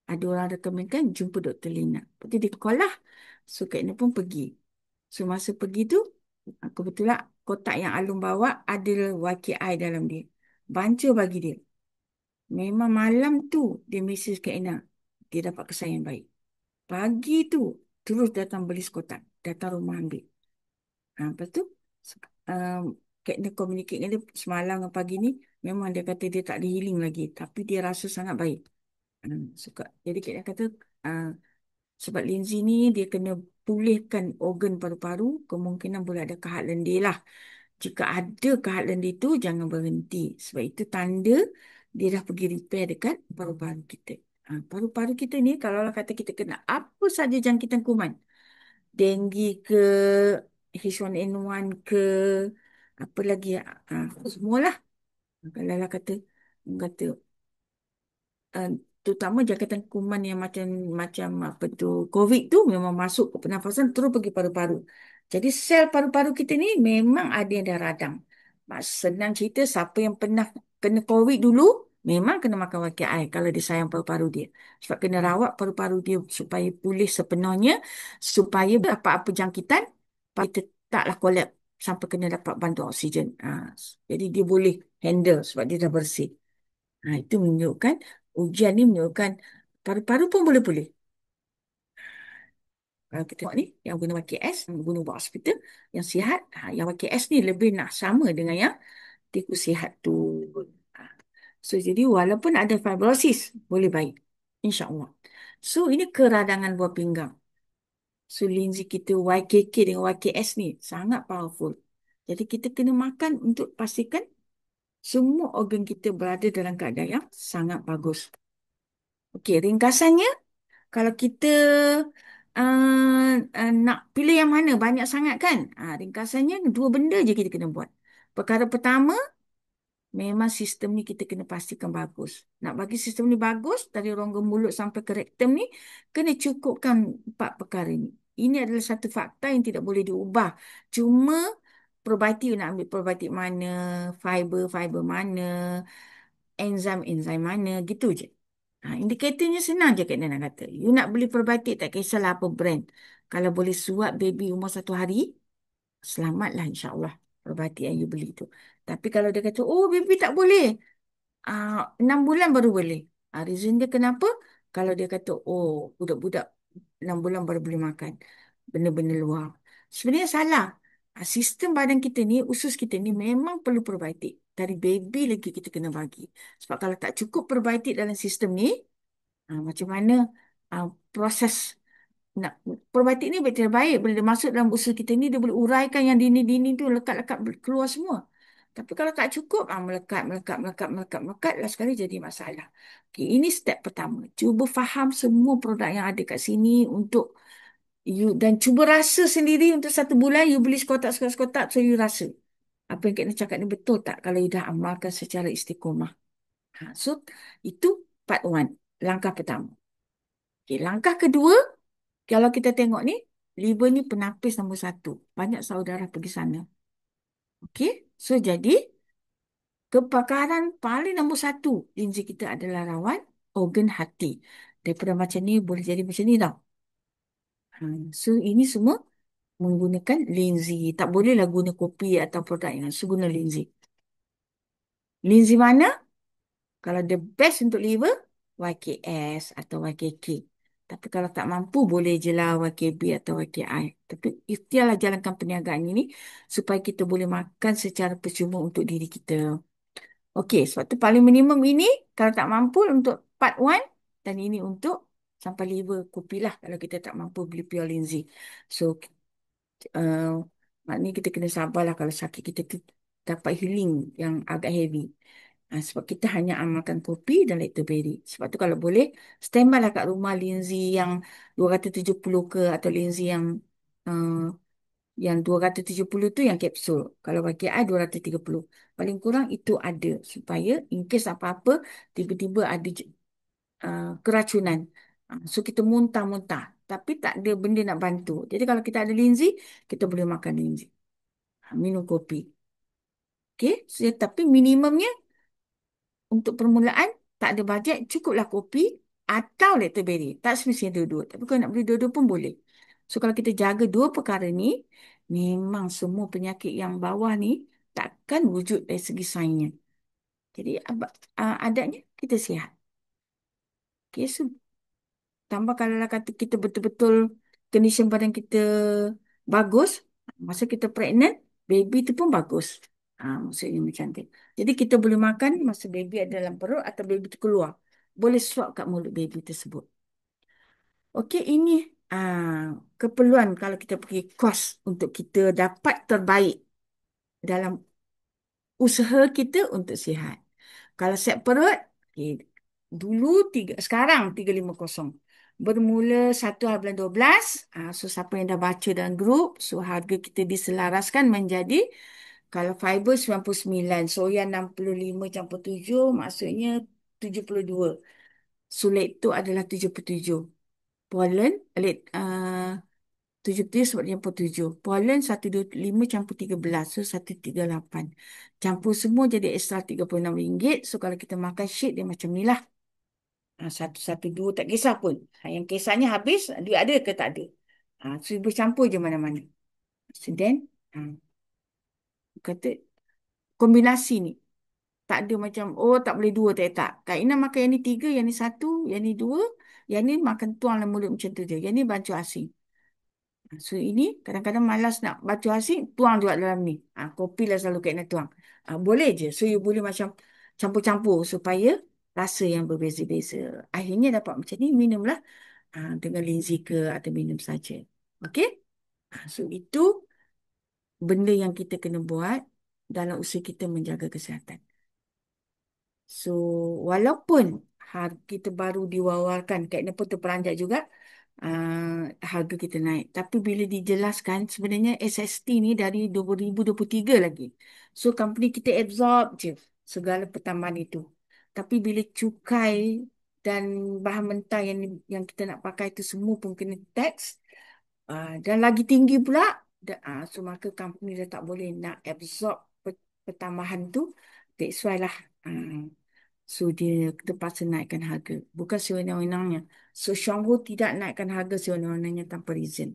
Ada orang rekomenkan jumpa Dr. Lina. Lepas tu dia call lah. So Kak Ina pun pergi. So masa pergi tu, kebetulan kotak yang Alun bawa ada YKI dalam dia. Banca bagi dia. Memang malam tu dia mesej Kak Ina. Dia dapat kesan yang baik. Pagi tu terus datang beli sekotak. Datang rumah ambil. Lepas tu um, Kak Ina communicate dengan dia semalam dengan pagi ni. Memang dia kata dia tak ada healing lagi. Tapi dia rasa sangat baik. Suka. Jadi Kak Ina kata uh, sebab Lindsay ni dia kena pulihkan organ paru-paru, kemungkinan boleh ada kahak lendir lah. Jika ada kahak lendir tu, jangan berhenti. Sebab itu tanda dia dah pergi repair dekat paru-paru kita. Paru-paru kita ni, kalau orang kata kita kena apa saja jangkitan kuman, denggi ke, H1N1 ke, apa lagi, semualah. Kalau lah kata uh, terutama jangkitan kuman yang macam macam apa tu COVID tu memang masuk ke pernafasan terus pergi paru-paru. Jadi sel paru-paru kita ni memang ada yang dah radang. Senang cerita siapa yang pernah kena COVID dulu memang kena makan YKI kalau dia sayang paru-paru dia. Sebab kena rawat paru-paru dia supaya pulih sepenuhnya supaya apa-apa jangkitan dia taklah kolap sampai kena dapat bantuan oksigen. Jadi dia boleh handle sebab dia dah bersih. Itu menunjukkan, ujian ni menunjukkan paru-paru pun boleh pulih. Kalau kita tengok ni, yang guna YKS, yang guna buat hospital, yang sihat, yang YKS ni lebih nak sama dengan yang tikus sihat tu. Ha. So, jadi walaupun ada fibrosis, boleh baik. InsyaAllah. So, ini keradangan buah pinggang. So, linzi kita YKK dengan YKS ni sangat powerful. Jadi, kita kena makan untuk pastikan semua organ kita berada dalam keadaan yang sangat bagus. Okey, ringkasannya, kalau kita nak pilih yang mana, banyak sangat kan? Ringkasannya, dua benda je kita kena buat. Perkara pertama, memang sistem ni kita kena pastikan bagus. Nak bagi sistem ni bagus, dari rongga mulut sampai ke rektum ni, kena cukupkan empat perkara ni. Ini adalah satu fakta yang tidak boleh diubah. Cuma probiotik nak ambil probiotik mana, fiber mana, enzim mana, gitu je. Indikatornya senang je Kak Nana nak kata. You nak beli probiotik tak kisahlah apa brand. Kalau boleh suap baby umur 1 hari, selamatlah insyaAllah probiotik yang you beli tu. Tapi kalau dia kata, oh baby tak boleh. 6 bulan baru boleh. Reason dia kenapa? Kalau dia kata, oh, budak-budak 6 bulan baru boleh makan benda-benda luar. Sebenarnya salah. Sistem badan kita ni, usus kita ni memang perlu probiotik. Dari baby lagi kita kena bagi. Sebab kalau tak cukup probiotik dalam sistem ni, macam mana proses nak probiotik ni terbaik bila dia masuk dalam usus kita ni dia boleh uraikan yang dini-dini tu lekat-lekat keluar semua. Tapi kalau tak cukup, melekat, melekat, melekat, melekat, melekat, last sekali jadi masalah. Okay, ini step pertama. Cuba faham semua produk yang ada kat sini untuk you dan cuba rasa sendiri untuk 1 bulan you beli sekotak-sekotak so you rasa. Apa yang kita cakap ni betul tak kalau you dah amalkan secara istiqomah. So, itu part one, langkah pertama. Okay, langkah kedua, kalau kita tengok ni, liver ni penapis nombor 1. Banyak saudara pergi sana. Okey. So, jadi, kepakaran paling nombor 1 linzi kita adalah rawat organ hati. Daripada macam ni, boleh jadi macam ni tau. So, ini semua menggunakan linzi. Tak bolehlah guna kopi atau produk yang lain. So, guna linzi. Linzi mana? Kalau the best untuk liver, YKS atau YKK. Tapi kalau tak mampu, boleh je lah YKB atau YKI. Tapi ikhtiarlah jalankan perniagaan ini supaya kita boleh makan secara percuma untuk diri kita. Okey, sebab tu paling minimum ini, kalau tak mampu untuk part one dan ini untuk sampai liver kopi lah kalau kita tak mampu beli pure linzi. So, uh, maknanya kita kena sabarlah kalau sakit kita tu dapat healing yang agak heavy. Sebab kita hanya amalkan kopi dan lactoberi. Sebab tu kalau boleh, standby lah kat rumah linzi yang 270 ke atau linzi yang 270 tu yang kapsul. Kalau bagi I 230. Paling kurang itu ada. Supaya in case apa-apa, tiba-tiba ada keracunan. So kita muntah-muntah. Tapi tak ada benda nak bantu. Jadi kalau kita ada linzi, kita boleh makan linzi. Minum kopi. Okay? So, tapi minimumnya untuk permulaan, tak ada bajet, cukuplah kopi atau lactoberi. Tak semestinya dua-dua. Tapi kalau nak beli dua-dua pun boleh. So, kalau kita jaga dua perkara ni, memang semua penyakit yang bawah ni takkan wujud dari segi sainsnya. Jadi, adatnya kita sihat. Okay, so tambah kalau lah kata kita betul-betul condition badan kita bagus, masa kita pregnant, baby tu pun bagus. Maksudnya macam tu. Jadi kita boleh makan masa baby ada dalam perut atau baby tu keluar. Boleh suap kat mulut baby tersebut. Okey, ini keperluan kalau kita pergi kos untuk kita dapat terbaik dalam usaha kita untuk sihat. Kalau sihat perut, okay, dulu sekarang 350. Bermula 1 bulan 12. So, siapa yang dah baca dalam grup, so harga kita diselaraskan menjadi kalau fiber 99, soya 65 campur 7, maksudnya 72. Sulit tu adalah 77. Pollen, 77 sebab dia campur 7. Pollen 125 campur 13. So 138. Campur semua jadi extra RM36. So kalau kita makan shake dia macam ni lah. 112 tak kisah pun. Yang kisahnya habis, dia ada ke tak ada. So bercampur je mana-mana. So then, kata kombinasi ni. Tak ada macam, oh tak boleh dua, tak. Tak. Kak Ina makan yang ni 3, yang ni 1, yang ni 2, yang ni makan tuang dalam mulut macam tu je. Yang ni bancu asing. So ini kadang-kadang malas nak baju asing, tuang juga dalam ni. Kopi lah selalu kena tuang. Boleh je. So you boleh macam campur-campur supaya rasa yang berbeza-beza. Akhirnya dapat macam ni, minumlah dengan linzi ke atau minum saja. Okey? So itu benda yang kita kena buat dalam usaha kita menjaga kesihatan. So walaupun kita baru diwawarkan, Kak Ina pun terperanjat juga, harga kita naik. Tapi bila dijelaskan sebenarnya SST ni dari 2023 lagi. So company kita absorb je segala pertambahan itu. Tapi bila cukai dan bahan mentah yang kita nak pakai itu semua pun kena tax, dan lagi tinggi pula, so maka company dah tak boleh nak absorb pertambahan tu. That's why lah. So dia terpaksa naikkan harga. Bukan sewenang-wenangnya. So Shanghu tidak naikkan harga sewenang-wenangnya tanpa reason.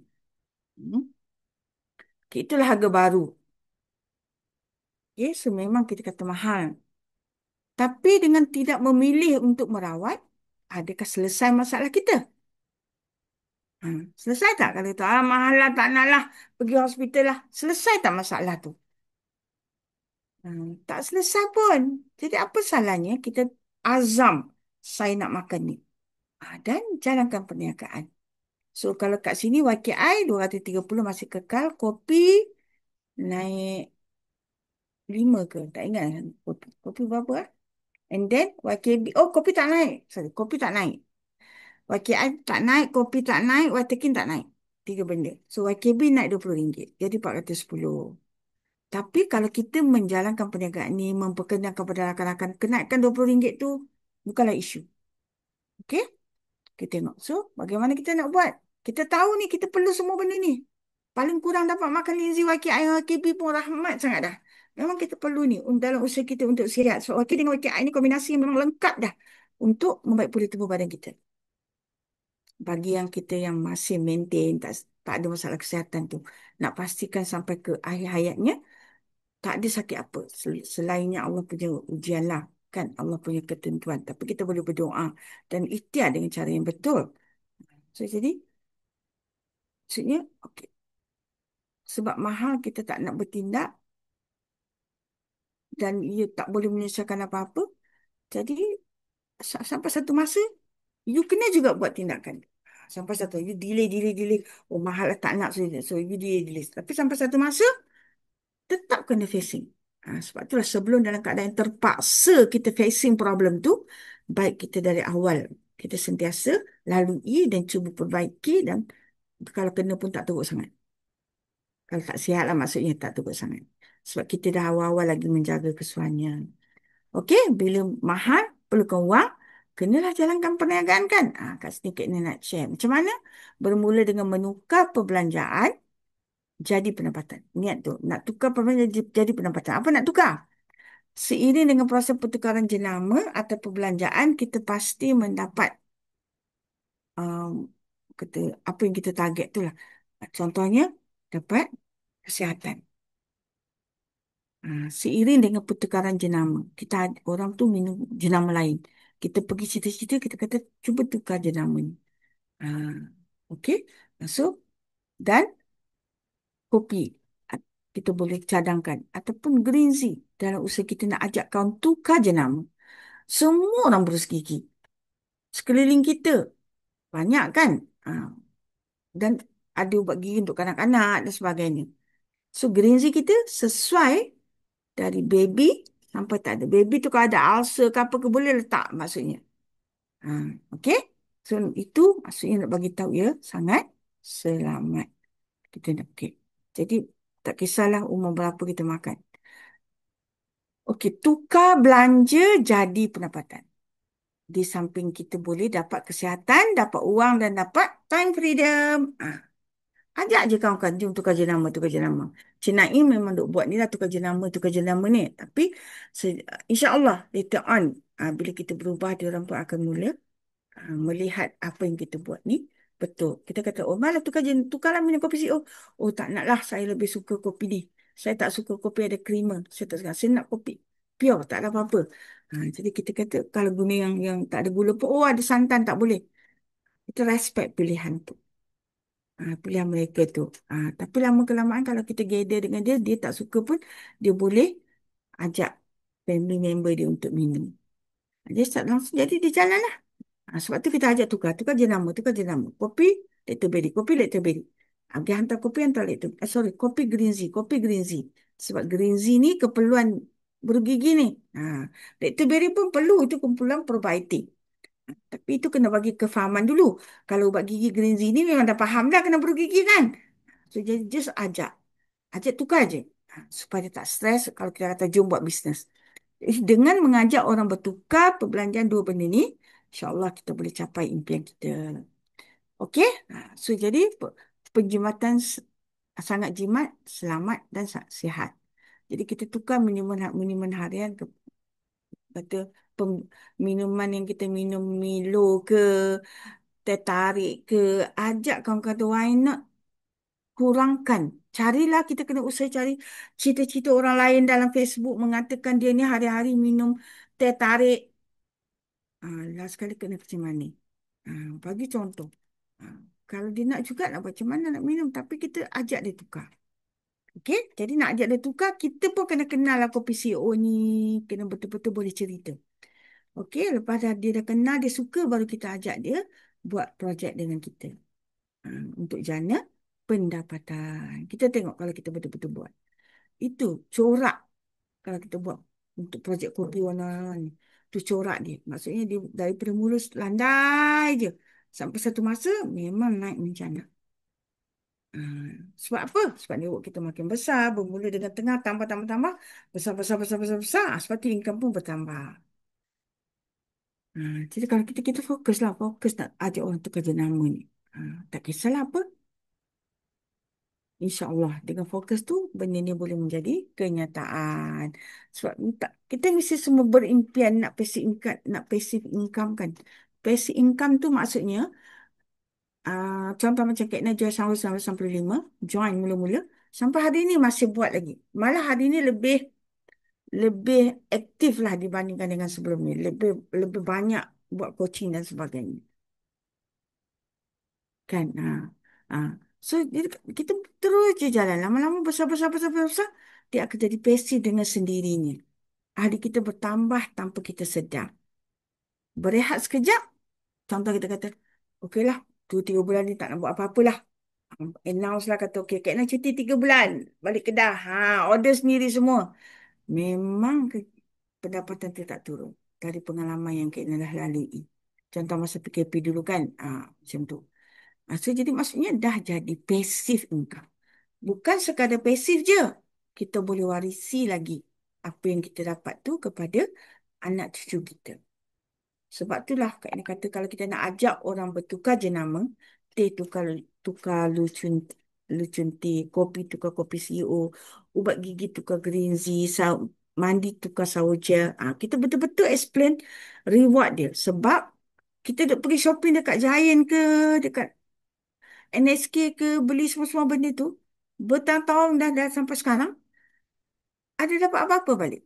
Okay, itulah harga baru. Okay, so memang kita kata mahal. Tapi dengan tidak memilih untuk merawat, Adakah selesai masalah kita? Ha, selesai tak? Kalau tu, mahal lah, tak nak lah. Pergi hospital lah. Selesai tak masalah tu? Ha, tak selesai pun. Jadi apa salahnya kita azam saya nak makan ni. Dan jalankan perniagaan. So kalau kat sini YKI 230 masih kekal. Kopi naik 5 ke? Tak ingat. Kopi berapa? And then YKB. Oh, kopi tak naik. Sorry, kopi tak naik. YKI tak naik, kopi tak naik, Witekin tak naik. Tiga benda. So YKB naik RM20. Jadi 410. Tapi kalau kita menjalankan perniagaan ni, memperkenalkan kepada rakan-rakan, kenaikan RM20 tu bukanlah isu. Okey? Kita tengok. So, bagaimana kita nak buat? Kita tahu ni, kita perlu semua benda ni. Paling kurang dapat makan Lindsay, YKI, YKB pun rahmat sangat dah. Memang kita perlu ni dalam usaha kita untuk sihat. So, YKI dengan YKI ni kombinasi yang memang lengkap dah untuk membaik pulih tubuh badan kita. Bagi yang kita yang masih maintain, tak ada masalah kesihatan tu, nak pastikan sampai ke akhir hayatnya, tak ada sakit apa. Selainnya Allah punya ujian lah. Kan Allah punya ketentuan. Tapi kita boleh berdoa dan ikhtiar dengan cara yang betul. So, jadi, maksudnya, okey. Sebab mahal kita tak nak bertindak dan ia tak boleh menyelesaikan apa-apa. Jadi, sampai satu masa, you kena juga buat tindakan. Sampai satu, you delay, delay, delay. Oh, mahal lah tak nak. So you delay, delay. Tapi sampai satu masa, tetap kena facing. Sebab itulah sebelum dalam keadaan yang terpaksa kita facing problem tu, baik kita dari awal, kita sentiasa lalui dan cuba perbaiki dan kalau kena pun tak teruk sangat. Kalau tak sihat lah maksudnya tak teruk sangat. Sebab kita dah awal-awal lagi menjaga kesuanian. Okey, bila mahal, perlukan wang, kenalah jalankan perniagaan kan. Kat sini Kak Nina nak share. Macam mana? Bermula dengan menukar perbelanjaan jadi pendapatan. Niat tu. Nak tukar perbelanjaan jadi pendapatan. Apa nak tukar? Seiring dengan proses pertukaran jenama atau perbelanjaan, kita pasti mendapat um, kata, apa yang kita target tu lah. Contohnya, dapat kesihatan. Seiring dengan pertukaran jenama, orang tu minum jenama lain. Kita pergi cita-cita, kita kata cuba tukar jenama ni. Ah, Okey. So, dan kopi kita boleh cadangkan. Ataupun green tea dalam usaha kita nak ajak kawan tukar jenama. Semua orang berus gigi. Sekeliling kita. Banyak kan? Ah, Dan ada ubat gigi untuk kanak-kanak dan sebagainya. So, green tea kita sesuai dari baby sampai tak ada. Baby tu kalau ada ulcer ke apa ke boleh letak maksudnya. Ha, okey? So, itu maksudnya nak bagi tahu ya, sangat selamat. Kita nak okey. Jadi, tak kisahlah umur berapa kita makan. Okey, tukar belanja jadi pendapatan. Di samping kita boleh dapat kesihatan, dapat wang dan dapat time freedom. Ajak je kawan-kawan, jom tukar jenama, tukar jenama. Cik Naim memang duk buat ni lah, tukar jenama ni. Tapi, insyaAllah, later on, bila kita berubah, dia orang pun akan mula melihat apa yang kita buat ni betul. Kita kata, oh malah tukarlah minum kopi si. Oh tak nak lah, saya lebih suka kopi ni. Saya tak suka kopi ada creamer. Saya tak suka. Saya nak kopi pure, tak ada apa-apa. Jadi kita kata, kalau guna yang tak ada gula pun, oh ada santan, tak boleh. Kita respect pilihan tu. Pilihan mereka tu. Tapi lama kelamaan kalau kita gather dengan dia, dia tak suka pun, dia boleh ajak family member dia untuk minum. Dia start langsung jadi dia jalan lah. Sebab tu kita ajak tukar. Tukar jenama, tukar jenama. Kopi, Little Berry. Kopi, Little Berry. Dia hantar kopi, hantar Little sorry, kopi Green Tea. Kopi Green Tea. Sebab Green Tea ni keperluan bergigi ni. Little Berry pun perlu. Itu kumpulan probiotik. Tapi itu kena bagi kefahaman dulu. Kalau ubat gigi Green Tea ni memang dah faham dah kena bergigi kan. So, jadi just ajak. Ajak tukar je. Supaya dia tak stres kalau kita kata jom buat bisnes. Dengan mengajak orang bertukar perbelanjaan dua benda ni, insyaAllah kita boleh capai impian kita. Okey? So, jadi penjimatan sangat jimat, selamat dan sihat. Jadi, kita tukar minuman harian ke kata minuman yang kita minum Milo ke, teh tarik ke, ajak kawan-kawan tu, why not kurangkan. Carilah, kita kena usaha cari cerita-cerita orang lain dalam Facebook mengatakan dia ni hari-hari minum teh tarik Last kali kena kecil manis. Bagi contoh. Ah, Kalau dia nak juga nak macam mana nak minum. Tapi kita ajak dia tukar. Okey? Jadi nak ajak dia tukar, kita pun kena kenal lah kopi CO ni. Kena betul-betul boleh cerita. Okey? Lepas dia dah kenal, dia suka, baru kita ajak dia buat projek dengan kita. Untuk jana pendapatan. Kita tengok kalau kita betul-betul buat. Itu corak kalau kita buat untuk projek kopi warna ni. Itu corak dia. Maksudnya dia daripada mula landai je. Sampai satu masa memang naik mencana. Ah, Sebab apa? Sebab network kita makin besar. Bermula dengan tengah, tambah, tambah, tambah. Besar, besar, besar, besar, besar. Sebab tu income pun bertambah. Jadi kalau kita fokus lah. Fokus nak ajak orang tukar jenama ni. Tak kisahlah apa. InsyaAllah dengan fokus tu benda ni boleh menjadi kenyataan. Sebab kita mesti semua berimpian nak passive income kan. Passive income tu maksudnya contoh macam Kak Najwa sampai 95 join mula-mula sampai hari ni masih buat lagi. Malah hari ni lebih lebih aktif lah dibandingkan dengan sebelum ni. Lebih lebih banyak buat coaching dan sebagainya. Kan? Ha. So, jadi kita terus je jalan. Lama-lama besar, besar, besar, besar, besar, dia akan jadi pasif dengan sendirinya. Hari kita bertambah tanpa kita sedar. Berehat sekejap, contoh kita kata, okey lah, 2-3 bulan ni tak nak buat apa-apa lah. Announce lah kata, okey, Kak nak cuti 3 bulan. Balik Kedah. Order sendiri semua. Memang pendapatan tu tak turun. Dari pengalaman yang Kak dah lalui. Contoh masa PKP dulu kan. Macam tu. So, jadi maksudnya dah jadi passive income. Bukan sekadar pasif je. Kita boleh warisi lagi apa yang kita dapat tu kepada anak cucu kita. Sebab itulah Kak Ina kata kalau kita nak ajak orang bertukar jenama, teh tukar lucun teh, kopi tukar kopi CEO, ubat gigi tukar green tea, mandi tukar shower gel. Kita betul-betul explain reward dia. Sebab kita duk pergi shopping dekat Giant ke, dekat NSK ke, beli semua-semua benda tu, bertahun-tahun dah sampai sekarang, ada dapat apa-apa balik?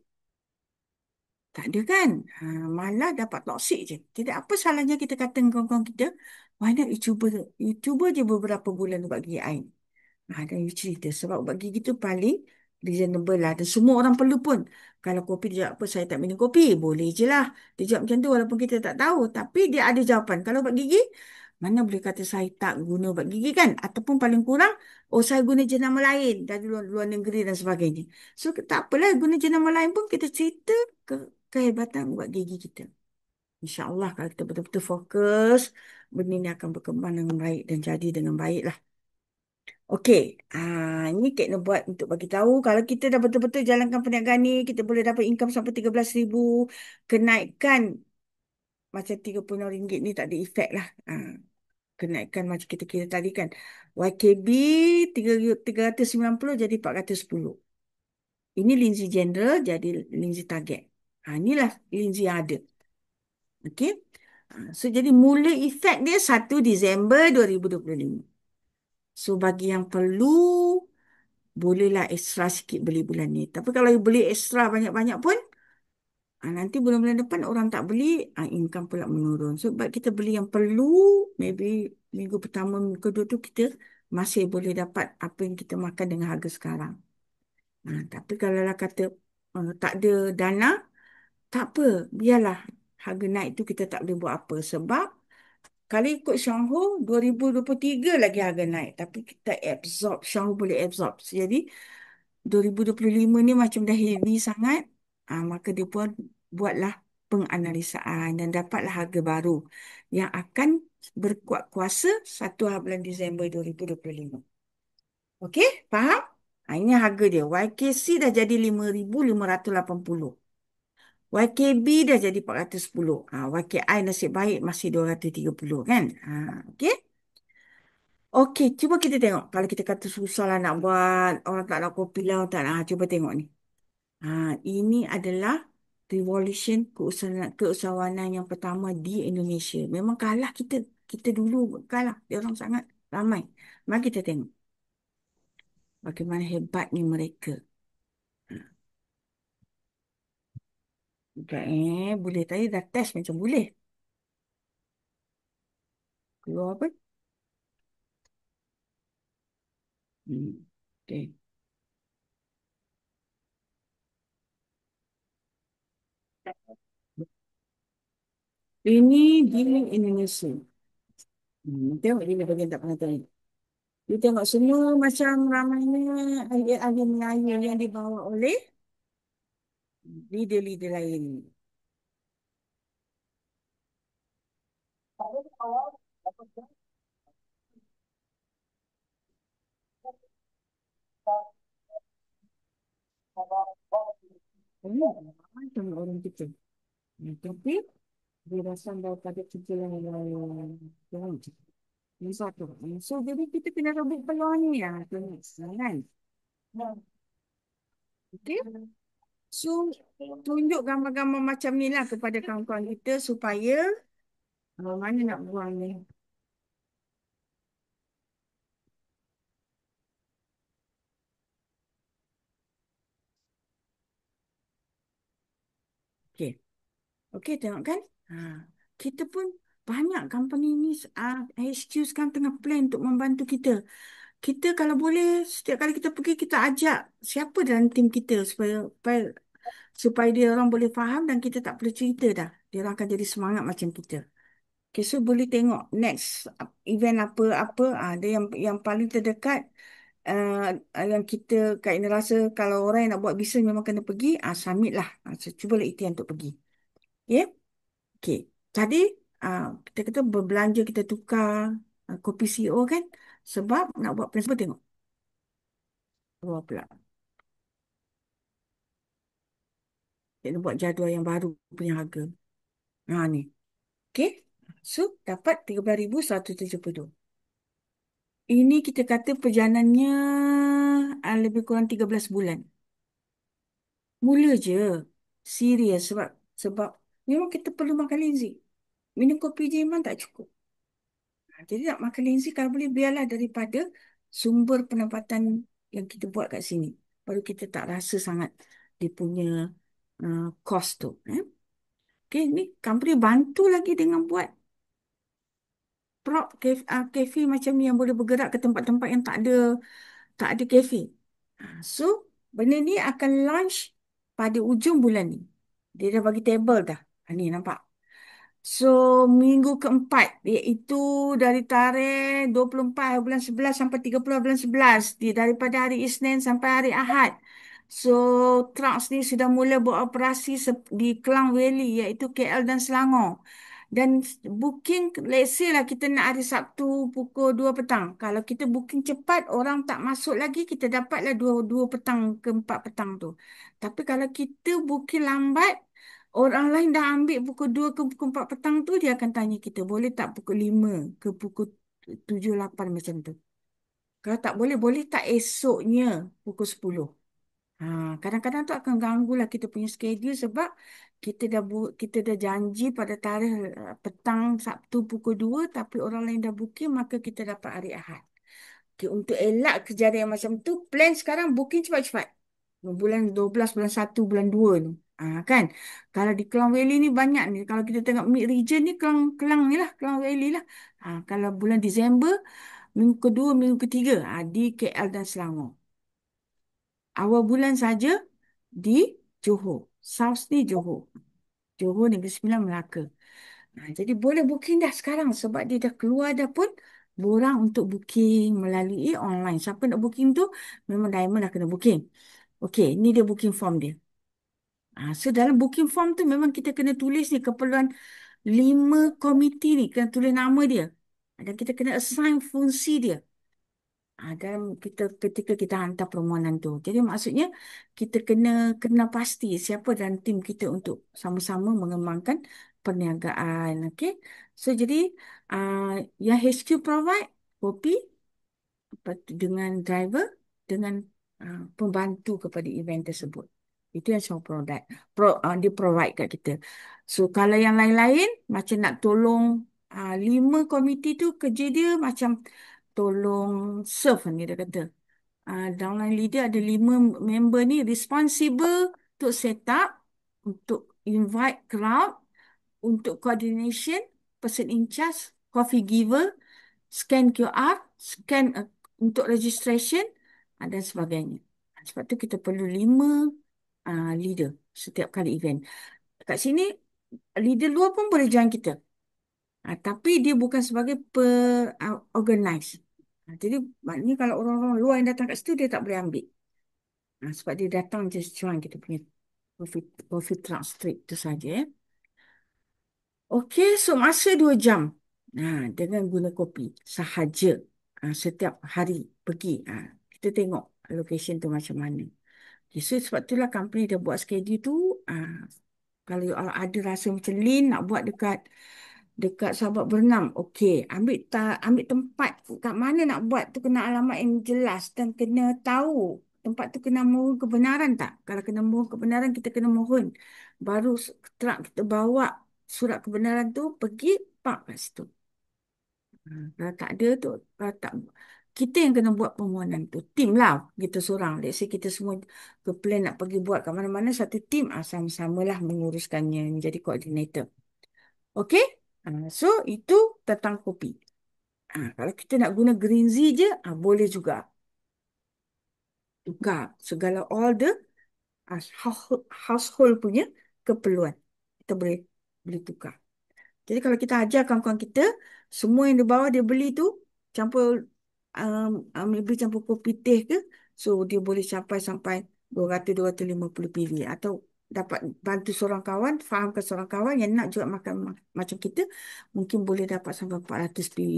Tak ada kan? Malah dapat toksik je. Tidak apa salahnya kita kata dengan kawan-kawan kita, why not you cuba je beberapa bulan buat gigi air. Dan you cerita. Sebab ubat gigi tu paling reasonable lah. Dan semua orang perlu pun. Kalau kopi dia jawab apa, saya tak minum kopi. Boleh je lah. Dia jawab macam tu walaupun kita tak tahu. Tapi dia ada jawapan. Kalau ubat gigi, mana boleh kata saya tak guna ubat gigi kan? Ataupun paling kurang, oh saya guna jenama lain dari luar negeri dan sebagainya. So tak apalah guna jenama lain pun kita cerita kehebatan ubat gigi kita. InsyaAllah kalau kita betul-betul fokus, benda ni akan berkembang dengan baik dan jadi dengan baik lah. Okey, ini Kek nak buat untuk bagi tahu kalau kita dah betul-betul jalankan perniagaan ni, kita boleh dapat income sampai 13,000. Kenaikan macam RM30 ni tak ada efek lah. Kenaikan macam kita kira tadi kan. YKB 390 jadi 410. Ini Lindsay General jadi Lindsay Target. Inilah Lindsay yang ada. Okey. So jadi mula efek dia 1 Disember 2025. So bagi yang perlu, bolehlah ekstra sikit beli bulan ni. Tapi kalau you beli ekstra banyak-banyak pun, nanti bulan-bulan depan orang tak beli, income pula menurun. So sebab kita beli yang perlu, maybe minggu pertama, minggu kedua tu kita masih boleh dapat apa yang kita makan dengan harga sekarang. Tapi kalau lah kata tak ada dana, tak apa, biarlah harga naik tu kita tak boleh buat apa. Sebab kalau ikut Shanghu 2023 lagi harga naik. Tapi kita absorb, Shanghu boleh absorb. Jadi 2025 ni macam dah heavy sangat. Maka dia pun buatlah penganalisaan dan dapatlah harga baru yang akan berkuat kuasa 1 bulan Disember 2025. Okey, faham? Ini harga dia. YKC dah jadi 5,580. YKB dah jadi 410. YKI nasib baik masih 230 kan? Okey. Okey, cuba kita tengok. Kalau kita kata susah lah nak buat, orang tak nak kopi lah, orang tak nak. Cuba tengok ni. Ini adalah revolution keusahawanan yang pertama di Indonesia. Memang kalah kita. Kita dulu kalah. Dia orang sangat ramai. Mari kita tengok. Bagaimana hebatnya mereka. Bukan boleh. Tadi dah test macam boleh. Keluar apa? Hmm. Okay. Ini di Indonesia. Tengok dia bagian tak pernah tengok. Dia tengok semua macam ramainya ahli-ahli Melayu yang dibawa oleh leader-leader lain. Macam orang kita. Tapi dirasan daripada kita yang lain. Yang satu. So, jadi kita kena rebut peluang ni ya. Tengok, kan? Okay? So, tunjuk gambar-gambar macam ni lah kepada kawan-kawan kita supaya mana nak buang ni. Okay. Okay, tengok kan? Ha. Kita pun banyak company ni HQ sekarang tengah plan untuk membantu kita. Kita kalau boleh, setiap kali kita pergi, kita ajak siapa dalam tim kita supaya dia orang boleh faham dan kita tak perlu cerita dah. Dia orang akan jadi semangat macam kita. Okay, so boleh tengok next event apa-apa, ada yang paling terdekat, yang kita kat ini rasa kalau orang yang nak buat bisnes memang kena pergi, summit lah. So, cubalah ikhtiar untuk pergi. Okay? Okay. Tadi kita kata berbelanja, kita tukar kopi CEO kan? Sebab nak buat plan semua tengok. Keluar pula. Kita buat jadual yang baru punya harga. Ni. Okay. So, dapat 13,172. Ini kita kata perjalanannya lebih kurang 13 bulan. Mula je. Serius sebab memang kita perlu makan linzi. Minum kopi je memang tak cukup. Jadi nak makan linzi kalau boleh biarlah daripada sumber pendapatan yang kita buat kat sini. Baru kita tak rasa sangat dia punya cost tu. Okay, ni company bantu lagi dengan buat prop cafe macam ni yang boleh bergerak ke tempat-tempat yang tak ada kafe. So, benda ni akan launch pada ujung bulan ni. Dia dah bagi table dah. Ni nampak. So, minggu keempat, iaitu dari tarikh 24 bulan 11 sampai 30 bulan 11. Daripada hari Isnin sampai hari Ahad. So, Trunks ni sudah mula beroperasi di Klang Valley, iaitu KL dan Selangor. Dan booking, let's say lah kita nak hari Sabtu pukul 2 petang. Kalau kita booking cepat, orang tak masuk lagi, kita dapatlah 2 petang ke 4 petang tu. Tapi kalau kita booking lambat, orang lain dah ambil pukul 2 ke pukul 4 petang tu, dia akan tanya kita, boleh tak pukul 5 ke pukul 7 8 macam tu. Kalau tak boleh, boleh tak esoknya pukul 10. Kadang-kadang tu akan ganggu lah kita punya schedule sebab kita dah janji pada tarikh petang Sabtu pukul 2 tapi orang lain dah booking maka kita dapat hari Ahad. Okay, untuk elak kejadian macam tu, plan sekarang booking cepat-cepat. Bulan 12, bulan 1, bulan 2 ni. Kan? Kalau di Klang Valley ni banyak ni. Kalau kita tengok mid region ni, Kelang ni lah, Klang Valley lah. Kalau bulan Disember, minggu kedua, minggu ketiga, di KL dan Selangor. Awal bulan saja di Johor. South ni Johor. Johor Negeri Sembilan Melaka. Jadi boleh booking dah sekarang sebab dia dah keluar dah pun borang untuk booking melalui online. Siapa nak booking tu memang Diamond dah kena booking. Okey, ni dia booking form dia. So dalam booking form tu memang kita kena tulis ni keperluan 5 komiti ni, kena tulis nama dia. Dan kita kena assign fungsi dia. Dalam ketika kita hantar permohonan tu. Jadi maksudnya kita kena pasti siapa dalam tim kita untuk sama-sama mengembangkan perniagaan. Okay. So jadi uh, yang HQ provide kopi dengan driver dengan pembantu kepada event tersebut. Itu yang semua produk dia provide kat kita. So kalau yang lain-lain macam nak tolong 5 komiti tu kerja dia macam tolong serve ni dia kata. Downline leader ada 5 member ni responsible untuk set up, untuk invite crowd, untuk coordination, person in charge coffee giver, scan QR, scan untuk registration dan sebagainya. Sebab tu kita perlu 5 leader setiap kali event. Kat sini, leader luar pun boleh join kita. Tapi dia bukan sebagai organize. Jadi maknanya kalau orang-orang luar yang datang kat situ, dia tak boleh ambil. Sebab dia datang just join kita punya coffee truck street tu saja. Okey, so masa 2 jam. Dengan guna kopi sahaja. Setiap hari pergi. Kita tengok location tu macam mana. Okay, so sebab itulah company dah buat schedule tu. Kalau you all ada rasa macam Lin nak buat dekat dekat Sabak Bernam, okey, ambil tempat kat mana nak buat tu, kena alamat yang jelas dan kena tahu tempat tu kena mohon kebenaran tak. Kalau kena mohon kebenaran, kita kena mohon, baru truck kita bawa surat kebenaran tu pergi park kat situ. Kalau tak ada tu, kalau tak, kita yang kena buat permohonan tu. Tim lah kita seorang. Let's say kita semua ke plan nak pergi buat kat mana-mana, satu tim, sama-samalah menguruskannya, menjadi koordinator. Okey? So, itu tentang kopi. Kalau kita nak guna green tea je, boleh juga. Tukar segala all the household punya keperluan. Kita boleh tukar. Jadi kalau kita ajar kawan-kawan kita, semua yang dia bawa dia beli tu, campur, maybe campur kopi teh ke, so dia boleh sampai 200-250 PV. Atau dapat bantu seorang kawan, fahamkan seorang kawan yang nak juga makan macam kita, mungkin boleh dapat sampai 400 PV,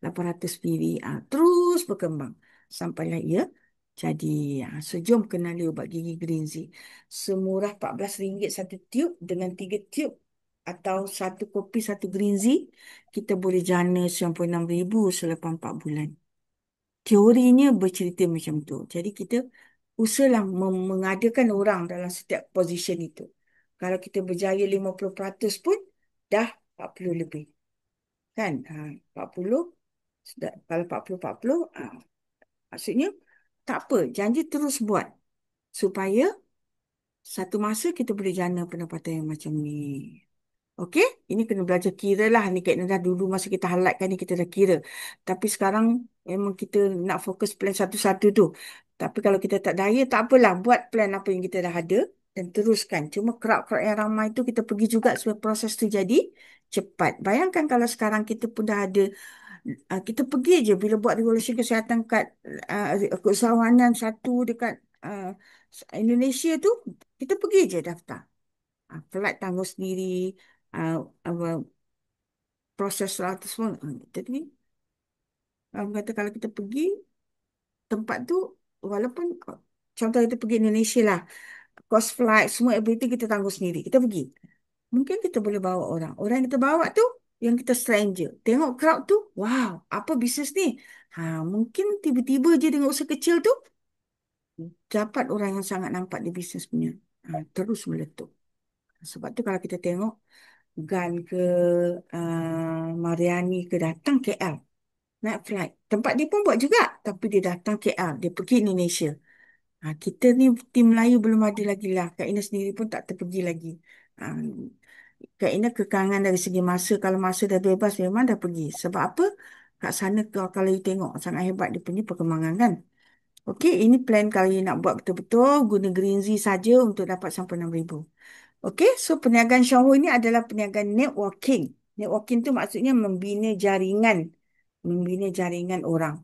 800 PV. Terus berkembang sampailah ia jadi. So jom kenali ubat gigi Green Zee. Semurah RM14 satu tube dengan 3 tube, atau satu kopi, satu green tea, kita boleh jana RM96,000 selepas 4 bulan. Teorinya bercerita macam tu. Jadi kita usahalah mengadakan orang dalam setiap position itu. Kalau kita berjaya 50% pun, dah 40 lebih. Kan? 40, kalau 40-40, maksudnya tak apa, janji terus buat. Supaya satu masa kita boleh jana pendapatan yang macam ni. Okey, ini kena belajar kira lah. Ni Kak Nada dulu masa kita halatkan ni kita dah kira. Tapi sekarang memang kita nak fokus plan satu-satu tu. Tapi kalau kita tak daya, tak apalah. Buat plan apa yang kita dah ada dan teruskan. Cuma crowd-crowd yang ramai tu kita pergi juga supaya proses tu jadi cepat. Bayangkan kalau sekarang kita pun dah ada, kita pergi je bila buat regulation kesihatan kat keusahawanan satu dekat Indonesia tu, kita pergi je daftar. Flight tanggung sendiri, uh, apa, proses lah tu semua. Jadi, orang kata kalau kita pergi tempat tu, walaupun contoh kita pergi Indonesia lah, cost flight, semua everything kita tanggung sendiri. Kita pergi. Mungkin kita boleh bawa orang. Orang yang kita bawa tu, yang kita stranger. Tengok crowd tu, wow, apa bisnes ni? Mungkin tiba-tiba je dengan usaha kecil tu, dapat orang yang sangat nampak di bisnes punya. Terus meletup. Sebab tu kalau kita tengok, Gan ke Mariani ke datang KL. Naik flight. Tempat dia pun buat juga. Tapi dia datang KL. Dia pergi Indonesia. Kita ni tim Melayu belum ada lagi lah. Kak Ina sendiri pun tak terpergi lagi. Ha, Kak Ina kekangan dari segi masa. Kalau masa dah bebas memang dah pergi. Sebab apa? Kat sana kalau you tengok sangat hebat dia punya perkembangan kan. Okey, ini plan kalau you nak buat betul-betul. Guna Green Zee saja untuk dapat sampai 6,000. Okey, so perniagaan Syahur ini adalah perniagaan networking. Networking tu maksudnya membina jaringan orang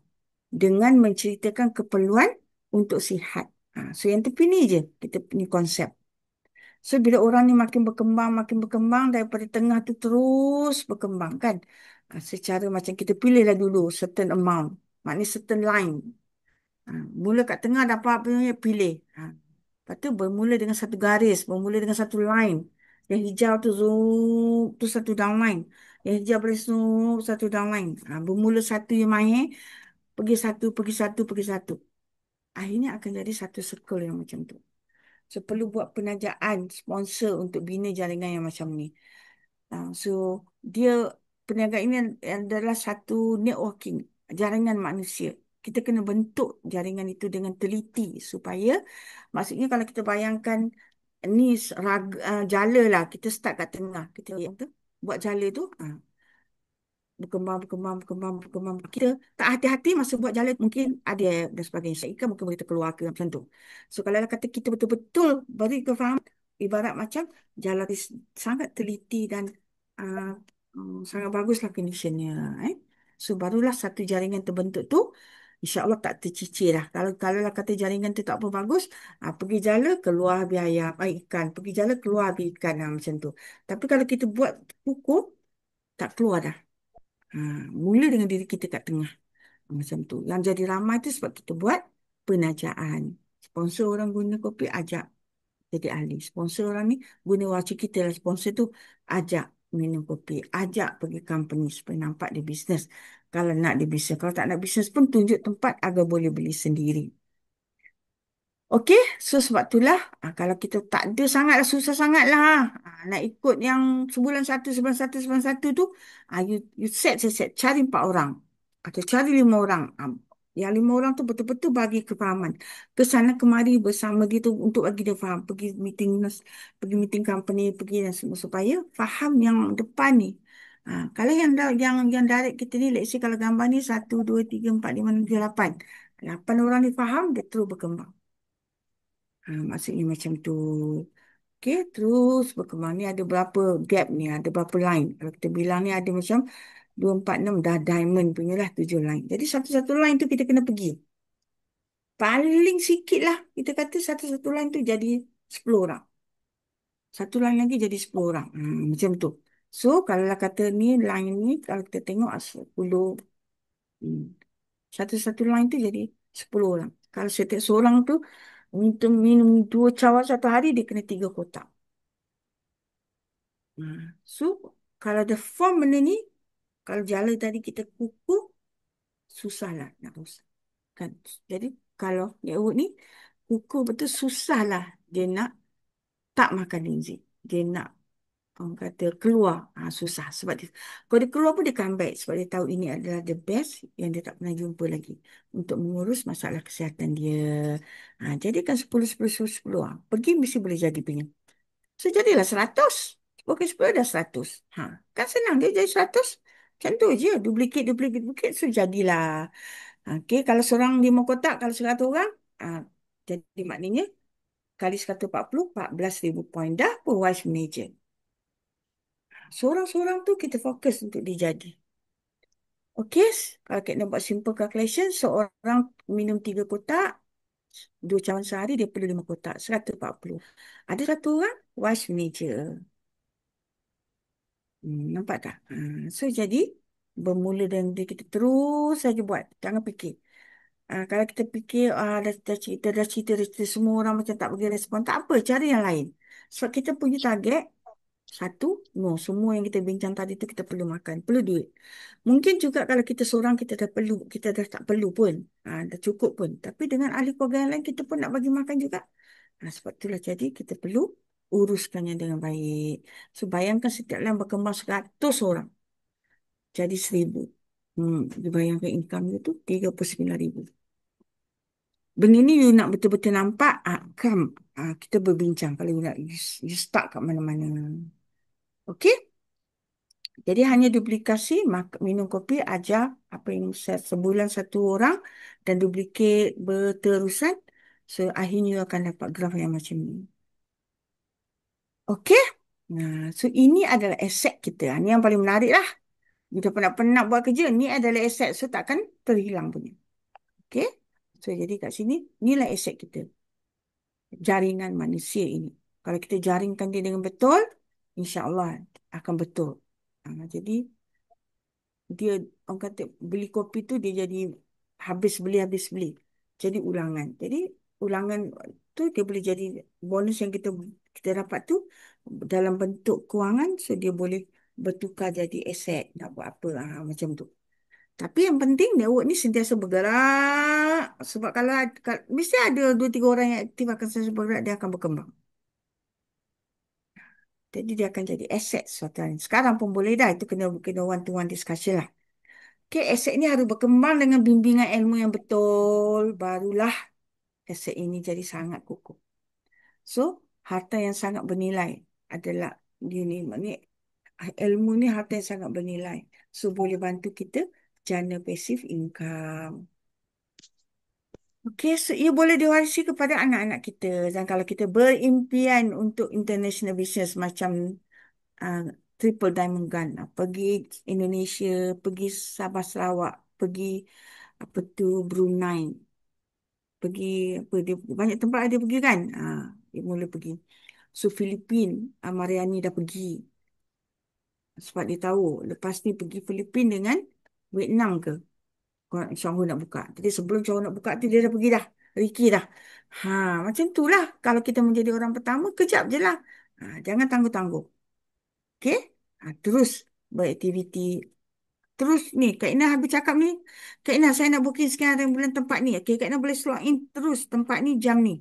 dengan menceritakan keperluan untuk sihat. So yang terpilih je kita punya konsep. So bila orang ni makin berkembang daripada tengah tu terus berkembang kan. Secara macam kita pilihlah dulu certain amount, maknanya certain line. Mula kat tengah dapat apa yang pilih. Lepas tu bermula dengan satu garis, bermula dengan satu line. Yang hijau tu zoom, tu satu downline. Yang hijau boleh zoom, satu downline. Bermula satu yang mahir, pergi satu, pergi satu. Akhirnya akan jadi satu circle yang macam tu. So, perlu buat penajaan sponsor untuk bina jaringan yang macam ni. So, dia perniagaan ini adalah satu networking, jaringan manusia. Kita kena bentuk jaringan itu dengan teliti supaya, maksudnya kalau kita bayangkan ni jala lah, kita start kat tengah. Kita yang tu, buat jala tu. berkembang, berkembang, berkembang, berkembang. Kita tak hati-hati masa buat jalan mungkin ada dan sebagainya. Syaikan mungkin kita keluar ke macam tu. So kalau kata kita betul-betul beri kefahaman, ibarat macam jalan ni sangat teliti dan uh, sangat baguslah conditionnya. Eh. So barulah satu jaringan terbentuk tu, InsyaAllah tak tercicir lah. Kalau lah kata jaringan tu tak apa bagus, pergi jala keluar biaya ikan. Pergi jala keluar habis ikan macam tu. Tapi kalau kita buat kukuh, tak keluar dah. Ha, mula dengan diri kita kat tengah. Macam tu. Yang jadi ramai tu sebab kita buat penajaan. Sponsor orang guna kopi, ajak jadi ahli. Sponsor orang ni guna voucher kita lah. Sponsor tu ajak minum kopi. Ajak pergi company supaya nampak dia bisnes. Kalau nak dia bisnes. Kalau tak nak bisnes pun tunjuk tempat agar boleh beli sendiri. Okey, so sebab itulah kalau kita tak ada sangat lah, susah sangat lah nak ikut yang sebulan satu, sebulan satu, sebulan satu tu you set, cari 4 orang atau cari 5 orang. Yang 5 orang tu betul-betul bagi kefahaman. Ke sana kemari bersama dia tu untuk bagi dia faham. Pergi meeting company, pergi dan semua supaya faham yang depan ni. Kalau yang direct kita ni, let's say kalau gambar ni 1, 2, 3, 4, 5, 6, 7, 8. 8 orang ni faham, dia terus berkembang. Maksudnya macam tu. Okey, terus berkembang. Ni ada berapa gap ni, ada berapa line. Kalau kita bilang ni ada macam 2, 4, 6 dah diamond punya lah 7 line. Jadi satu-satu line tu kita kena pergi. Paling sikit lah kita kata satu-satu line tu jadi 10 orang. Satu line lagi jadi 10 orang. Macam tu. So, kalau lah kata ni line ni, kalau kita tengok 10, hmm, satu-satu line tu jadi 10 orang. Kalau setiap seorang tu untuk minum 2 cawan satu hari, dia kena 3 kotak. So, kalau ada form benda ni, kalau jala tadi kita kukuh, susahlah nak rosak. Kan? Jadi, kalau Network ni, kukuh betul susahlah dia nak tak makan linzik. Dia nak orang kata keluar. Susah. Sebab dia, kalau dia keluar pun dia comeback. Sebab dia tahu ini adalah the best yang dia tak pernah jumpa lagi. Untuk mengurus masalah kesihatan dia. Jadikan 10, 10, 10, 10. Pergi mesti boleh jadi punya. So, jadilah 100. Okey, 10 dah 100. Kan senang dia jadi 100. Macam tu je. Duplicate, duplicate, duplicate. So, jadilah. Okey, kalau seorang 5 kotak, kalau 100 orang, jadi maknanya kali 140, 14,000 poin. Dah pun wise manager. Seorang-seorang tu kita fokus untuk dia jadi. Okey, kalau kita nak buat simple calculation, seorang minum 3 kotak, 2 cawan sehari, dia perlu 5 kotak, 140. Ada satu orang, wise manager. Nampak tak? So, jadi, bermula dengan dia kita terus saja buat. Jangan fikir. Kalau kita fikir, dah cerita semua orang macam tak bagi respon, tak apa, cari yang lain. Sebab kita punya target, satu, no, semua yang kita bincang tadi tu kita perlu makan, perlu duit. Mungkin juga kalau kita seorang kita dah perlu, kita dah tak perlu pun, dah cukup pun. Tapi dengan ahli keluarga yang lain kita pun nak bagi makan juga. Sebab itulah jadi kita perlu uruskannya dengan baik. So bayangkan setiap lain berkembang 100 orang, jadi 1,000. Dibayangkan income itu 39,000. Benda ni you nak betul-betul nampak, come, kita berbincang kalau you nak you start kat mana-mana. Okey? Jadi hanya duplikasi minum kopi ajar apa yang sebulan 1 orang dan duplicate berterusan. So akhirnya akan dapat graf yang macam ni. Okey? So ini adalah aset kita. Ini yang paling menarik lah. Kita penat-penat buat kerja. Ni adalah aset. So takkan terhilang punya. Okey? So jadi kat sini, inilah aset kita. Jaringan manusia ini. Kalau kita jaringkan dia dengan betul, insya-Allah akan betul. Jadi dia orang kata beli kopi tu dia jadi habis beli. Jadi ulangan. Jadi ulangan tu dia boleh jadi bonus yang kita dapat tu dalam bentuk kewangan, so dia boleh bertukar jadi aset nak buat apa macam tu. Tapi yang penting network ni sentiasa bergerak sebab kalau mesti ada 2, 3 orang yang aktif akan sentiasa bergerak, dia akan berkembang. Jadi dia akan jadi aset suatu hari. Sekarang pun boleh dah, itu kena one to one discussion lah. Okay, aset ni harus berkembang dengan bimbingan ilmu yang betul. Barulah aset ini jadi sangat kukuh. So, harta yang sangat bernilai adalah dia ni. Maknanya Ilmu ni harta yang sangat bernilai. So, boleh bantu kita jana passive income. Okey, so ia boleh diwarisi kepada anak-anak kita. Dan kalau kita berimpian untuk international business macam uh, Triple Diamond Gun, pergi Indonesia, pergi Sabah Sarawak, pergi apa tu Brunei, pergi apa dia banyak tempat dia pergi kan? Dia mula pergi. So Filipin, Mariani dah pergi sebab dia tahu lepas ni pergi Filipin dengan Vietnam ke? Syahul nak buka. Jadi sebelum Syahul nak buka tu dia dah pergi dah. Ricky dah. Ha, macam tu lah. Kalau kita menjadi orang pertama, kejap je lah. Jangan tangguh-tangguh. Okey? Terus beraktiviti. Terus ni, Kak Ina habis cakap ni. Kak Ina, saya nak booking sekian hari bulan tempat ni. Okey, Kak Ina boleh slot in terus tempat ni, jam ni.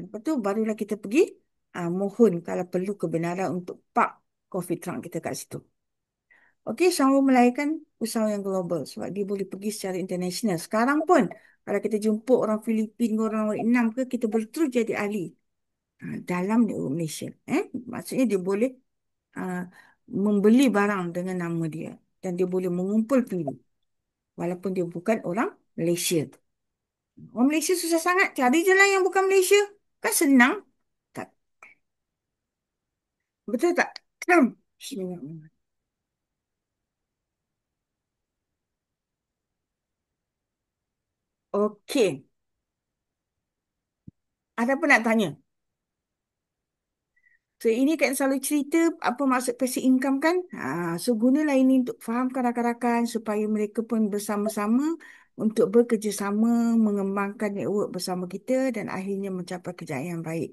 Lepas tu barulah kita pergi mohon kalau perlu kebenaran untuk park coffee trunk kita kat situ. Okey, Syahul melahirkan usaha yang global sebab dia boleh pergi secara international. Sekarang pun, kalau kita jumpa orang Filipin ke orang Vietnam ke, kita boleh terus jadi ahli dalam network Malaysia. Maksudnya dia boleh ah, membeli barang dengan nama dia dan dia boleh mengumpul pindu walaupun dia bukan orang Malaysia. Orang Malaysia susah sangat. Cari je lah yang bukan Malaysia. Kan senang. Tak. Betul tak? Bismillahirrahmanirrahim. Okey. Ada apa nak tanya? So, ini kan selalu cerita apa maksud passive income kan? So, gunalah ini untuk fahamkan rakan-rakan supaya mereka pun bersama-sama untuk bekerjasama mengembangkan network bersama kita dan akhirnya mencapai kejayaan yang baik.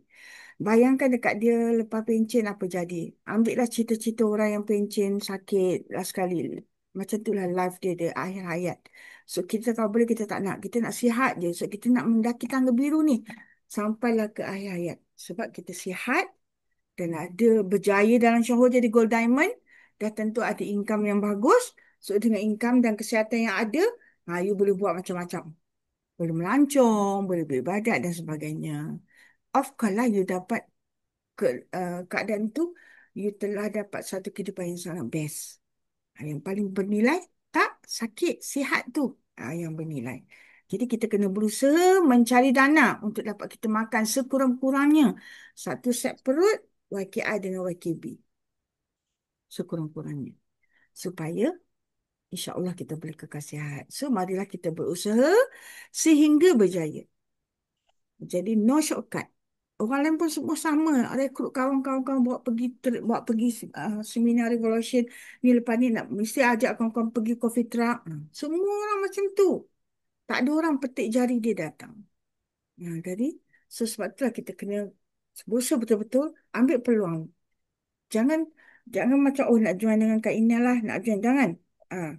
Bayangkan dekat dia lepas pencen apa jadi. Ambillah cerita-cerita orang yang pencen sakit last sekali. Macam itulah life dia, dia akhir hayat. So, kita kalau boleh kita tak nak. Kita nak sihat je. So, kita nak mendaki tangga biru ni. Sampailah ke akhir hayat. Sebab kita sihat dan ada berjaya dalam syahur jadi gold diamond, dah tentu ada income yang bagus. So dengan income dan kesihatan yang ada, you boleh buat macam-macam. Boleh melancong, boleh beribadat dan sebagainya. Of course lah you dapat ke, keadaan tu, you telah dapat satu kehidupan yang sangat best. Yang paling bernilai, tak sakit, sihat tu yang bernilai. Jadi kita kena berusaha mencari dana untuk dapat kita makan sekurang-kurangnya. Satu set perut, YKI dengan YKB. Sekurang-kurangnya. Supaya insya-Allah kita boleh kekal sihat. So marilah kita berusaha sehingga berjaya. Jadi no shortcut. Orang lain pun semua sama. Rekrut kawan-kawan buat pergi seminar revolution. Ni lepas ni nak mesti ajak kawan-kawan pergi coffee truck. Semua orang macam tu. Tak ada orang petik jari dia datang. Jadi sebab itulah kita kena berusaha betul-betul ambil peluang. Jangan jangan macam nak join dengan Kak Ina lah, nak join jangan. Ah,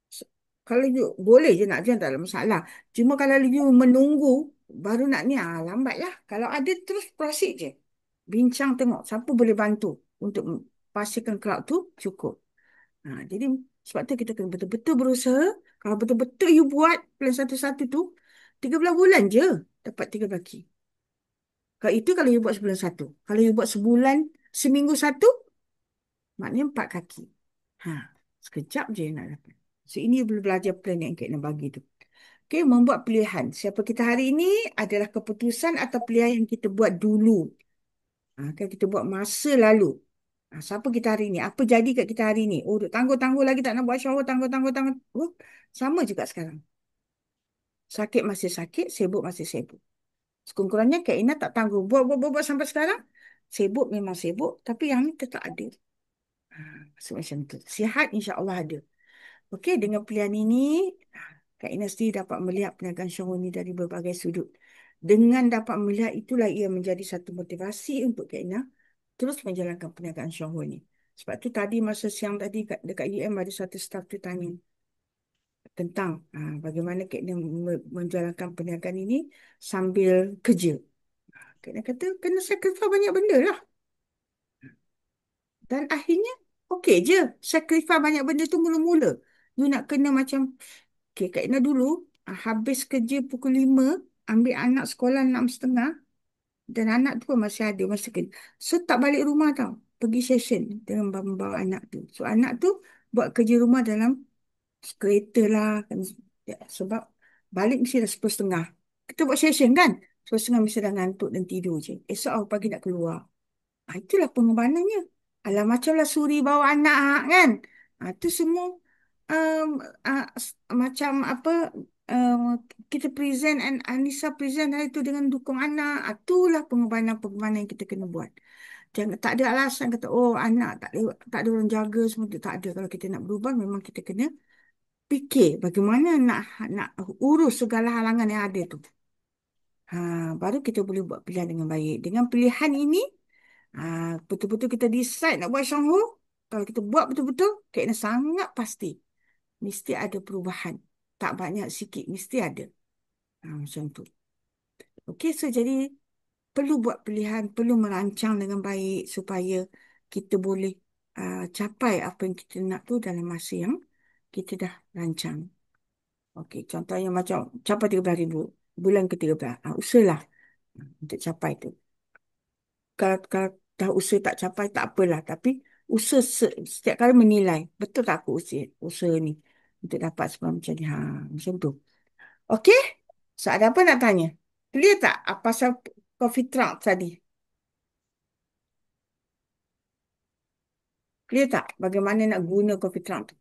s- Kalau you boleh je nak join tak ada masalah. Cuma kalau you menunggu baru nak ni lambat lah. Kalau ada terus proceed je. Bincang tengok siapa boleh bantu untuk pastikan crowd tu cukup. Jadi sebab tu kita kena betul-betul berusaha. Kalau betul-betul you buat plan satu-satu tu 13 bulan je dapat 13 key. Kalau itu kalau you buat sebulan satu. Kalau you buat sebulan seminggu satu, maknanya 4 kaki. Ha, sekejap je nak dapat. So, ini boleh belajar plan yang Kak nak bagi tu. Okey, membuat pilihan. Siapa kita hari ini adalah keputusan atau pilihan yang kita buat dulu. Kan kita buat masa lalu. Siapa kita hari ini? Apa jadi kat kita hari ini? Oh, duk tangguh-tangguh lagi tak nak buat shower, tangguh-tangguh. Oh, sama juga sekarang. Sakit masih sakit, sibuk masih sibuk. Sekurang-kurangnya Kak Ina tak tangguh. Buat sampai sekarang. Sibuk memang sibuk, tapi yang ni tetap ada. So, macam tu. Sihat insya-Allah ada. Okey, dengan pilihan ini, Kak Ina sendiri dapat melihat perniagaan Syahrini ini dari berbagai sudut. Dengan dapat melihat itulah ia menjadi satu motivasi untuk Kak Ina terus menjalankan perniagaan Syahrini. Sebab tu tadi masa siang tadi dekat UM ada satu staff tu tanya tentang bagaimana Kak Ina menjalankan perniagaan ini sambil kerja. Kak Ina kata kena sacrifice banyak benda lah. Dan akhirnya okey je. Sacrifice banyak benda tu mula-mula. You nak kena macam okay, Kak Ina dulu habis kerja pukul 5, ambil anak sekolah 6.30 dan anak tu pun masih ada, masih kerja. So tak balik rumah tau. pergi session dengan membawa anak tu. So anak tu buat kerja rumah dalam kereta lah kan. Ya, sebab balik mesti dah 10:30. Kita buat session kan. 10:30 mesti dah ngantuk dan tidur je. Esok awal pagi nak keluar. Itulah pengorbanannya. Alah macamlah suri bawa anak kan. Itu semua um, macam apa um, kita present and Anissa present hari itu dengan dukung anak. Itulah pengorbanan-pengorbanan yang kita kena buat. Jangan, tak ada alasan kata, oh anak tak ada orang jaga semua tu. Tak ada. Kalau kita nak berubah, memang kita kena fikir bagaimana nak urus segala halangan yang ada tu. Ha, baru kita boleh buat pilihan dengan baik. Dengan pilihan ini, betul-betul kita decide nak buat Shanghu. Kalau kita buat betul-betul, kena sangat pasti. Mesti ada perubahan. Tak banyak sikit, mesti ada. Macam tu. Okey, so jadi perlu buat pilihan, perlu merancang dengan baik supaya kita boleh capai apa yang kita nak tu dalam masa yang kita dah rancang. Okey, contohnya macam capai 13,000 bulan ke-13. Usahalah untuk capai tu. Kalau dah usaha tak capai, tak apalah. Tapi usaha setiap kali menilai. Betul tak aku usaha ni untuk dapat sebab macam ni. Macam tu. Okey? So, ada apa nak tanya? Clear tak pasal coffee truck tadi? Clear tak bagaimana nak guna coffee truck tu?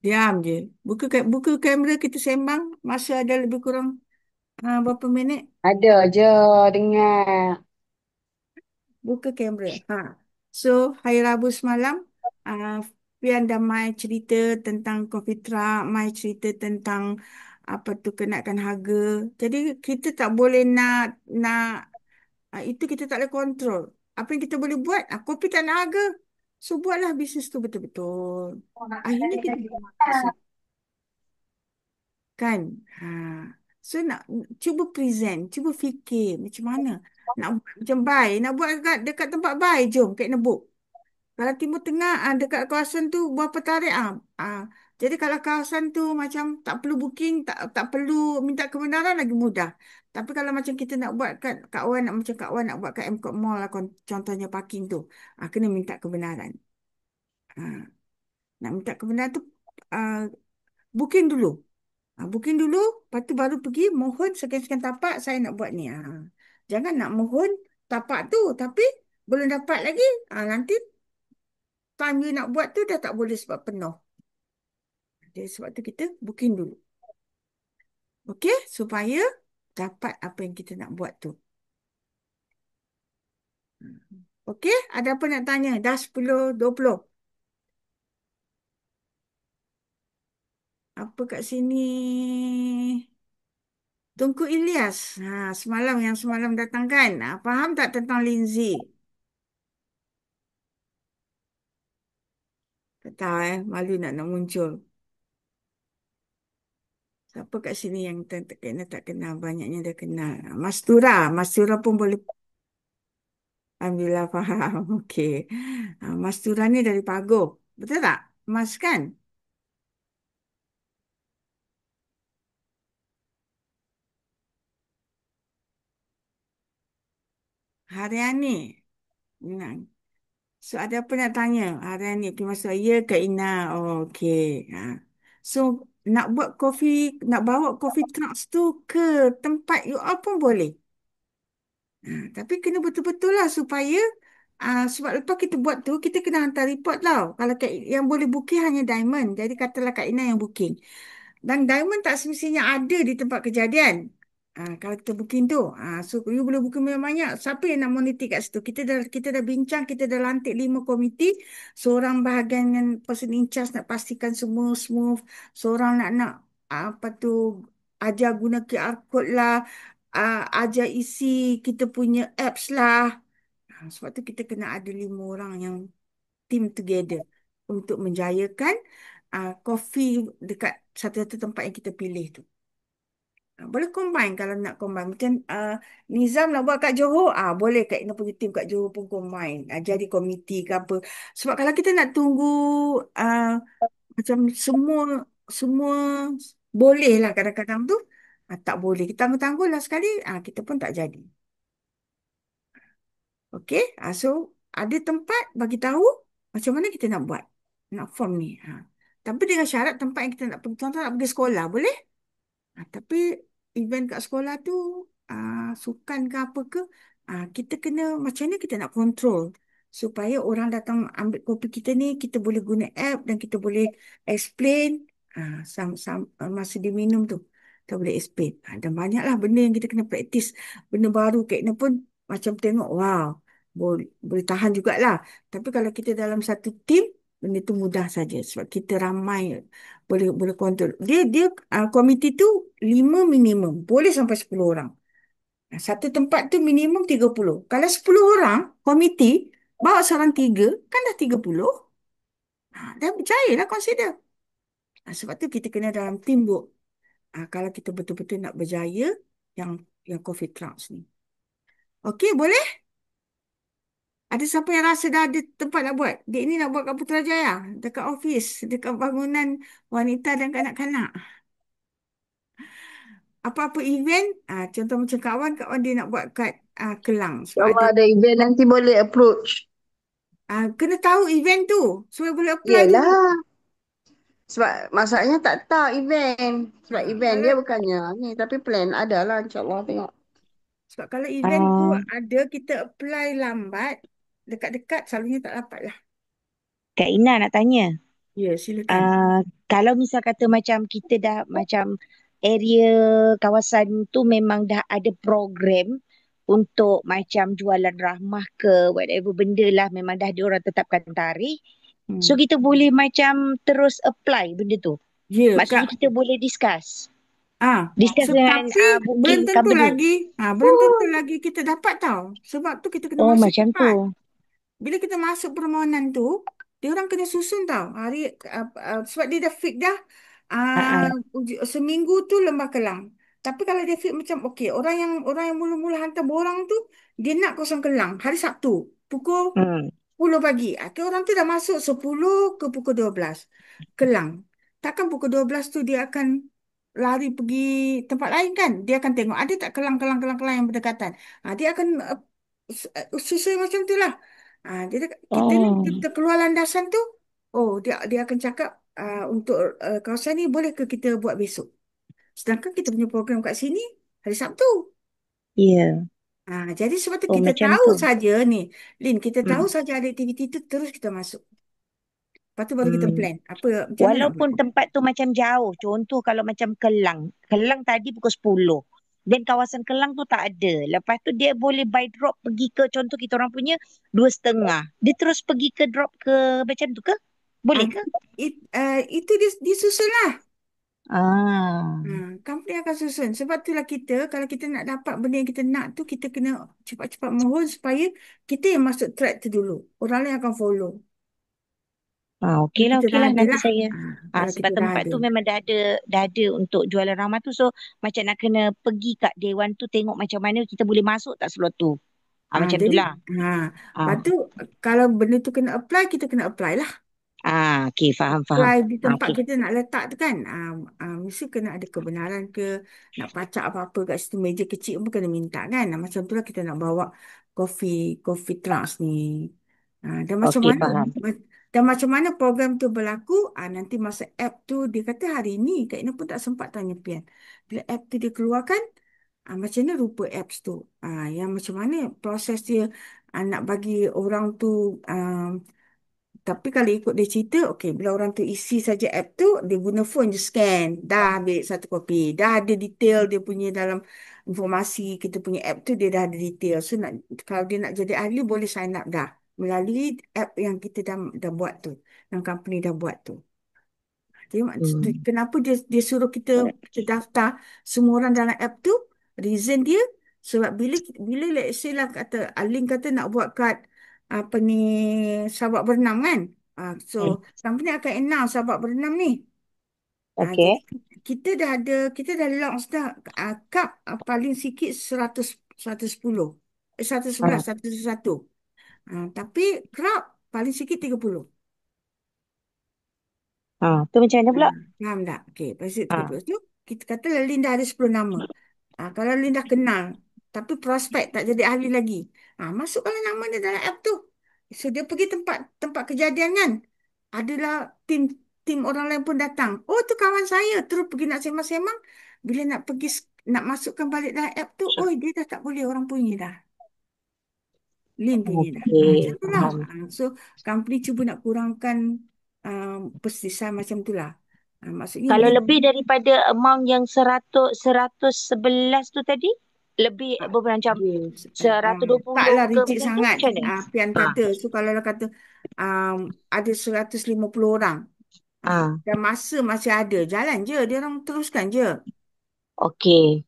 Diam je. Buka kamera kita sembang. Masa ada lebih kurang berapa minit? Ada je dengar. Buka kamera. So, hari Rabu semalam, uh, Fian dah mai cerita tentang coffee truck, mai cerita tentang apa tu kenaikan harga. Jadi, kita tak boleh nak itu kita tak boleh kontrol. Apa yang kita boleh buat? Kopi tak nak harga. So, buatlah bisnes tu betul-betul. Akhirnya kita kan. Ha. So, cuba present, cuba fikir macam mana. Nak buat macam buy, nak buat dekat tempat buy, jom kat Nebuk. Kalau Timur Tengah, dekat kawasan tu berapa tarikh jadi kalau kawasan tu macam tak perlu booking, tak perlu minta kebenaran lagi mudah. Tapi kalau macam kita nak buat kat Wan, macam Kak Wan nak buat kat MCOT Mall lah, contohnya parking tu, kena minta kebenaran. Ah, nak minta kebenaran tu ah, booking dulu. Booking dulu, lepas tu baru pergi mohon sekian-sekian tapak saya nak buat ni. Jangan nak mohon tapak tu tapi belum dapat lagi. Nanti time you nak buat tu dah tak boleh sebab penuh. Jadi sebab tu kita booking dulu. Okey? Supaya dapat apa yang kita nak buat tu. Okey? Ada apa nak tanya? Dah 10:20. Apa kat sini? Tunku Ilyas. Yang semalam datang kan? Faham tak tentang Lindsay? Tak tahu malu nak muncul. Siapa kat sini yang tak kenal? Banyaknya dah kenal. Mastura. Mastura pun boleh. Alhamdulillah faham. Okey. Mastura ni dari Pagoh. Betul tak? Mas kan? Hariani. Nah. So ada apa nak tanya? Hariani. Okey, masuk ya Kak Ina. Oh, okey. So nak bawa coffee trucks tu ke tempat you all pun boleh. Tapi kena betul-betul lah supaya sebab lepas kita buat tu kita kena hantar report tau. Kalau yang boleh booking hanya Diamond. Jadi katalah Kak Ina yang booking. Dan diamond tak semestinya ada di tempat kejadian. Kalau kita booking tu. So, you boleh booking banyak-banyak. Siapa yang nak monitor kat situ? Kita dah bincang, kita dah lantik 5 komiti. Seorang bahagian yang person in charge nak pastikan semua smooth. Seorang nak apa tu, ajar guna QR code lah. Ajar isi kita punya apps lah. Sebab tu kita kena ada 5 orang yang team together untuk menjayakan coffee dekat satu-satu tempat yang kita pilih tu. Boleh combine kalau nak combine. Macam Nizam nak buat kat Johor, boleh Kak Ina punya team kat Johor pun combine. Jadi komiti ke apa. Sebab kalau kita nak tunggu uh, macam semua boleh lah kadang-kadang tu. Tak boleh. Kita tangguh-tangguh lah sekali, kita pun tak jadi. Okey, so ada tempat bagi tahu macam mana kita nak buat, nak form ni. Tapi dengan syarat tempat yang kita nak pergi, tuan nak pergi sekolah, boleh? Tapi event kat sekolah tu, sukan ke apa ke, kita kena macam ni kita nak kontrol supaya orang datang ambil kopi kita ni, kita boleh guna app dan kita boleh explain masa dia minum tu. Kita boleh explain. Dan banyaklah benda yang kita kena praktis. Benda baru kayak ni pun macam tengok, wow, boleh tahan jugalah. Tapi kalau kita dalam satu team, benda tu mudah saja sebab kita ramai, boleh boleh kontrol. Dia komiti tu 5 minimum, boleh sampai 10 orang. Satu tempat tu minimum 30. Kalau 10 orang komiti bawa seorang 3, kan dah 30. Dah berjaya lah consider. Sebab tu kita kena dalam teamwork. Kalau kita betul-betul nak berjaya yang Coffee Trunks ni. Okey, boleh? Ada siapa yang rasa dah ada tempat nak buat? Dek ni nak buat kat Putrajaya, dekat office, dekat bangunan wanita dan kanak-kanak. Apa-apa event, contoh macam kawan dia nak buat kat Kelang. Sebab Kalau ada, ada event nanti boleh approach. kena tahu event tu supaya boleh apply dulu. Yelah. Sebab masaknya tak tahu event. Sebab event Kalau dia bukannya ni. Tapi plan ada lah insyaAllah tengok. sebab kalau event tu Ah, ada kita apply lambat, dekat-dekat selalunya tak dapat lah. Kak Ina nak tanya. Ya, silakan. Ah, Kalau misal kata macam kita dah macam area kawasan tu memang dah ada program untuk macam jualan rahmah ke whatever benda lah memang dah ada orang tetapkan tarikh. So Hmm. kita boleh macam terus apply benda tu. Ya, Maksudnya Kak. kita boleh discuss. Ah, Discuss dengan Tapi belum booking tentu company. lagi, belum tentu lagi kita dapat tahu. Sebab tu kita kena Oh masuk macam tu. cepat. Bila kita masuk permohonan tu, dia orang kena susun tau. Sebab dia dah fix dah, Ah, ah. seminggu tu Lembah Kelang. Tapi kalau dia fix macam okey, orang yang mula-mula hantar borang tu, dia nak kosong Kelang hari Sabtu pukul Hmm. 10 pagi. Orang tu dah masuk 10 ke pukul 12 Kelang. Takkan pukul 12 tu dia akan lari pergi tempat lain kan? Dia akan tengok ada tak kelang-kelang yang berdekatan. Dia akan susun macam tu lah. Jadi kita ni Oh, kita keluar landasan tu, dia akan cakap, untuk kawasan ni boleh ke kita buat besok. Sedangkan kita punya program kat sini hari Sabtu. ya. Jadi sebab tu Oh kita macam tahu tu. saja ni, Lin, kita tahu Hmm. saja ada aktiviti itu terus kita masuk. Lepas tu baru kita Hmm. plan apa macam mana nak buat. Walaupun tempat tu macam jauh. Contoh kalau macam Kelang. Kelang tadi pukul 10. Dan kawasan Kelang tu tak ada. Lepas tu dia boleh by drop pergi ke contoh kita orang punya 2.30. Dia terus pergi ke drop ke macam tu ke? Boleh Ah, ke? itu disusun lah. Ah, Company akan susun. Sebab itulah kita, kalau kita nak dapat benda yang kita nak tu, kita kena cepat-cepat mohon supaya kita yang masuk track tu dulu. Orang lain akan follow. Kalau kita okey dah lah ada nanti lah. saya. Kalau Sebab kita dah tempat ada. tu memang dah ada untuk jualan ramah tu. So macam nak kena pergi kat Dewan tu tengok macam mana kita boleh masuk tak slot tu. Macam tu Jadi, lah. lepas Ah, tu kalau benda tu kena apply, kita kena apply lah. okey faham faham. Apply di tempat Okey. kita nak letak tu kan. Mesti kena ada kebenaran ke, nak pacak apa-apa kat situ meja kecil pun kena minta kan. Macam tu lah kita nak bawa coffee coffee trust ni. Dan macam Okey mana faham. dan macam mana program tu berlaku, nanti masa app tu dia kata hari ni Kak Ina pun tak sempat tanya Pian. Bila app tu dia keluarkan, macam mana rupa apps tu, yang macam mana proses dia, nak bagi orang tu, tapi kalau ikut dia cerita, okey, bila orang tu isi saja app tu, dia guna phone je scan, dah ambil satu kopi, dah ada detail dia punya dalam informasi kita punya app tu, dia dah ada detail. So kalau dia nak jadi ahli boleh sign up dah melalui app yang kita dah buat tu, yang company dah buat tu. Jadi Hmm. kenapa dia suruh kita daftar semua orang dalam app tu? Reason dia sebab bila bila let's say lah kata Alin kata nak buat kad apa ni, Sabak Bernam kan? So Hmm. company akan announce Sabak Bernam ni. Jadi Okey. kita dah launch dah, kad paling sikit 110, 111, Ah, 101. Tapi crowd paling sikit 30. Tu macam mana pula? Faham tak? Okey, lepas tu Ah, 30 tu. kita katalah Lin dah ada 10 nama. Kalau Lin dah kenal, tapi prospek tak jadi ahli lagi. Masukkanlah nama dia dalam app tu. So, dia pergi tempat tempat kejadian kan. Adalah tim tim orang lain pun datang. Oh, tu kawan saya. Terus pergi nak sembang-sembang. Bila nak pergi, nak masukkan balik dalam app tu, oh, dia dah tak boleh orang punya dah. Lin punya dah. Macam Okey, tu lah. faham. So, company cuba nak kurangkan persisian macam tu lah. Maksudnya Kalau Lin lebih daripada amount yang 111 tu tadi, lebih tak macam dia, 120 taklah ke rigid macam tu, sangat. macam mana? Pian Ah, kata. So, kalau lah kata um, ada 150 orang. ah, Dan masa masih ada. Jalan je. Dia orang teruskan je. okey.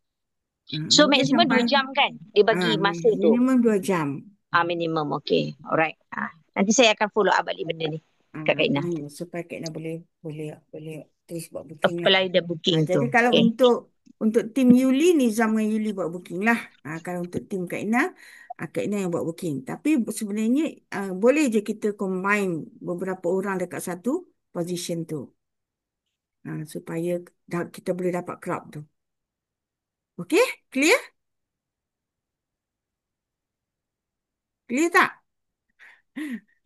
So Mungkin maksimum sampai 2 jam kan dia bagi masa tu? minimum 2 jam. Minimum, okey. Alright. Nanti saya akan follow up balik benda ni, Kak Kaina. Supaya Kak Ina boleh boleh boleh terus buat booking lah. Apply the booking tu. Jadi kalau Okey. untuk tim Yuli, Nizam dengan Yuli buat booking lah. Kalau untuk tim Kak Ina, Kak Ina yang buat booking. Tapi sebenarnya boleh je kita combine beberapa orang dekat satu position tu. Supaya kita boleh dapat crowd tu. Okey? Clear? Clear tak?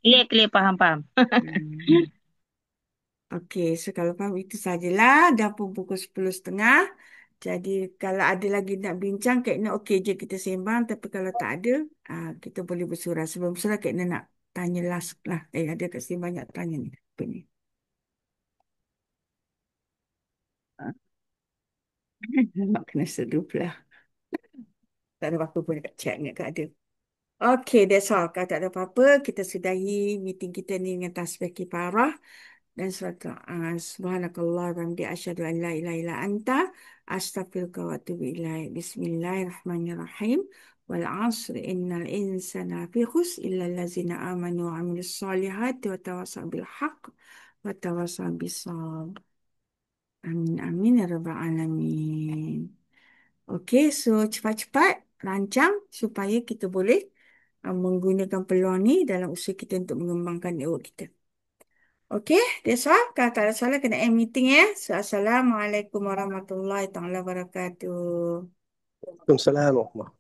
Clear, clear, faham, faham. Hmm. Okey, so kalau faham itu sajalah. Dah pun pukul 10.30. Jadi kalau ada lagi nak bincang, Kak Ina okey je kita sembang. Tapi kalau tak ada, kita boleh bersurah. Sebelum bersurah, Kak Ina nak tanya last lah. Ada Kak Ina banyak tanya ni. Apa ni? Ah, Nak kena seduh pula. Tak ada apa-apa pun dekat chat ni, Kak ada. Okey, that's all. Kalau tak ada apa-apa, kita sudahi meeting kita ni dengan tasbih kifarah. Dan surat subhanakallah wa bihamdi asyhadu an la ilaha illa anta astaghfiruka wa atubu ilaik. Bismillahirrahmanirrahim. Wal 'asri innal insana fi khusr illa allazina amanu wa 'amilus solihati wa tawasaw bil haqq wa tawasaw bis sabr. Amin amin ya rabbal alamin. Okey, so cepat-cepat rancang supaya kita boleh menggunakan peluang ni dalam usaha kita untuk mengembangkan network kita. Okey, that's all. Kalau tak ada soalan, kena end meeting ya. So, Assalamualaikum warahmatullahi taala wabarakatuh. Waalaikumsalam warahmatullahi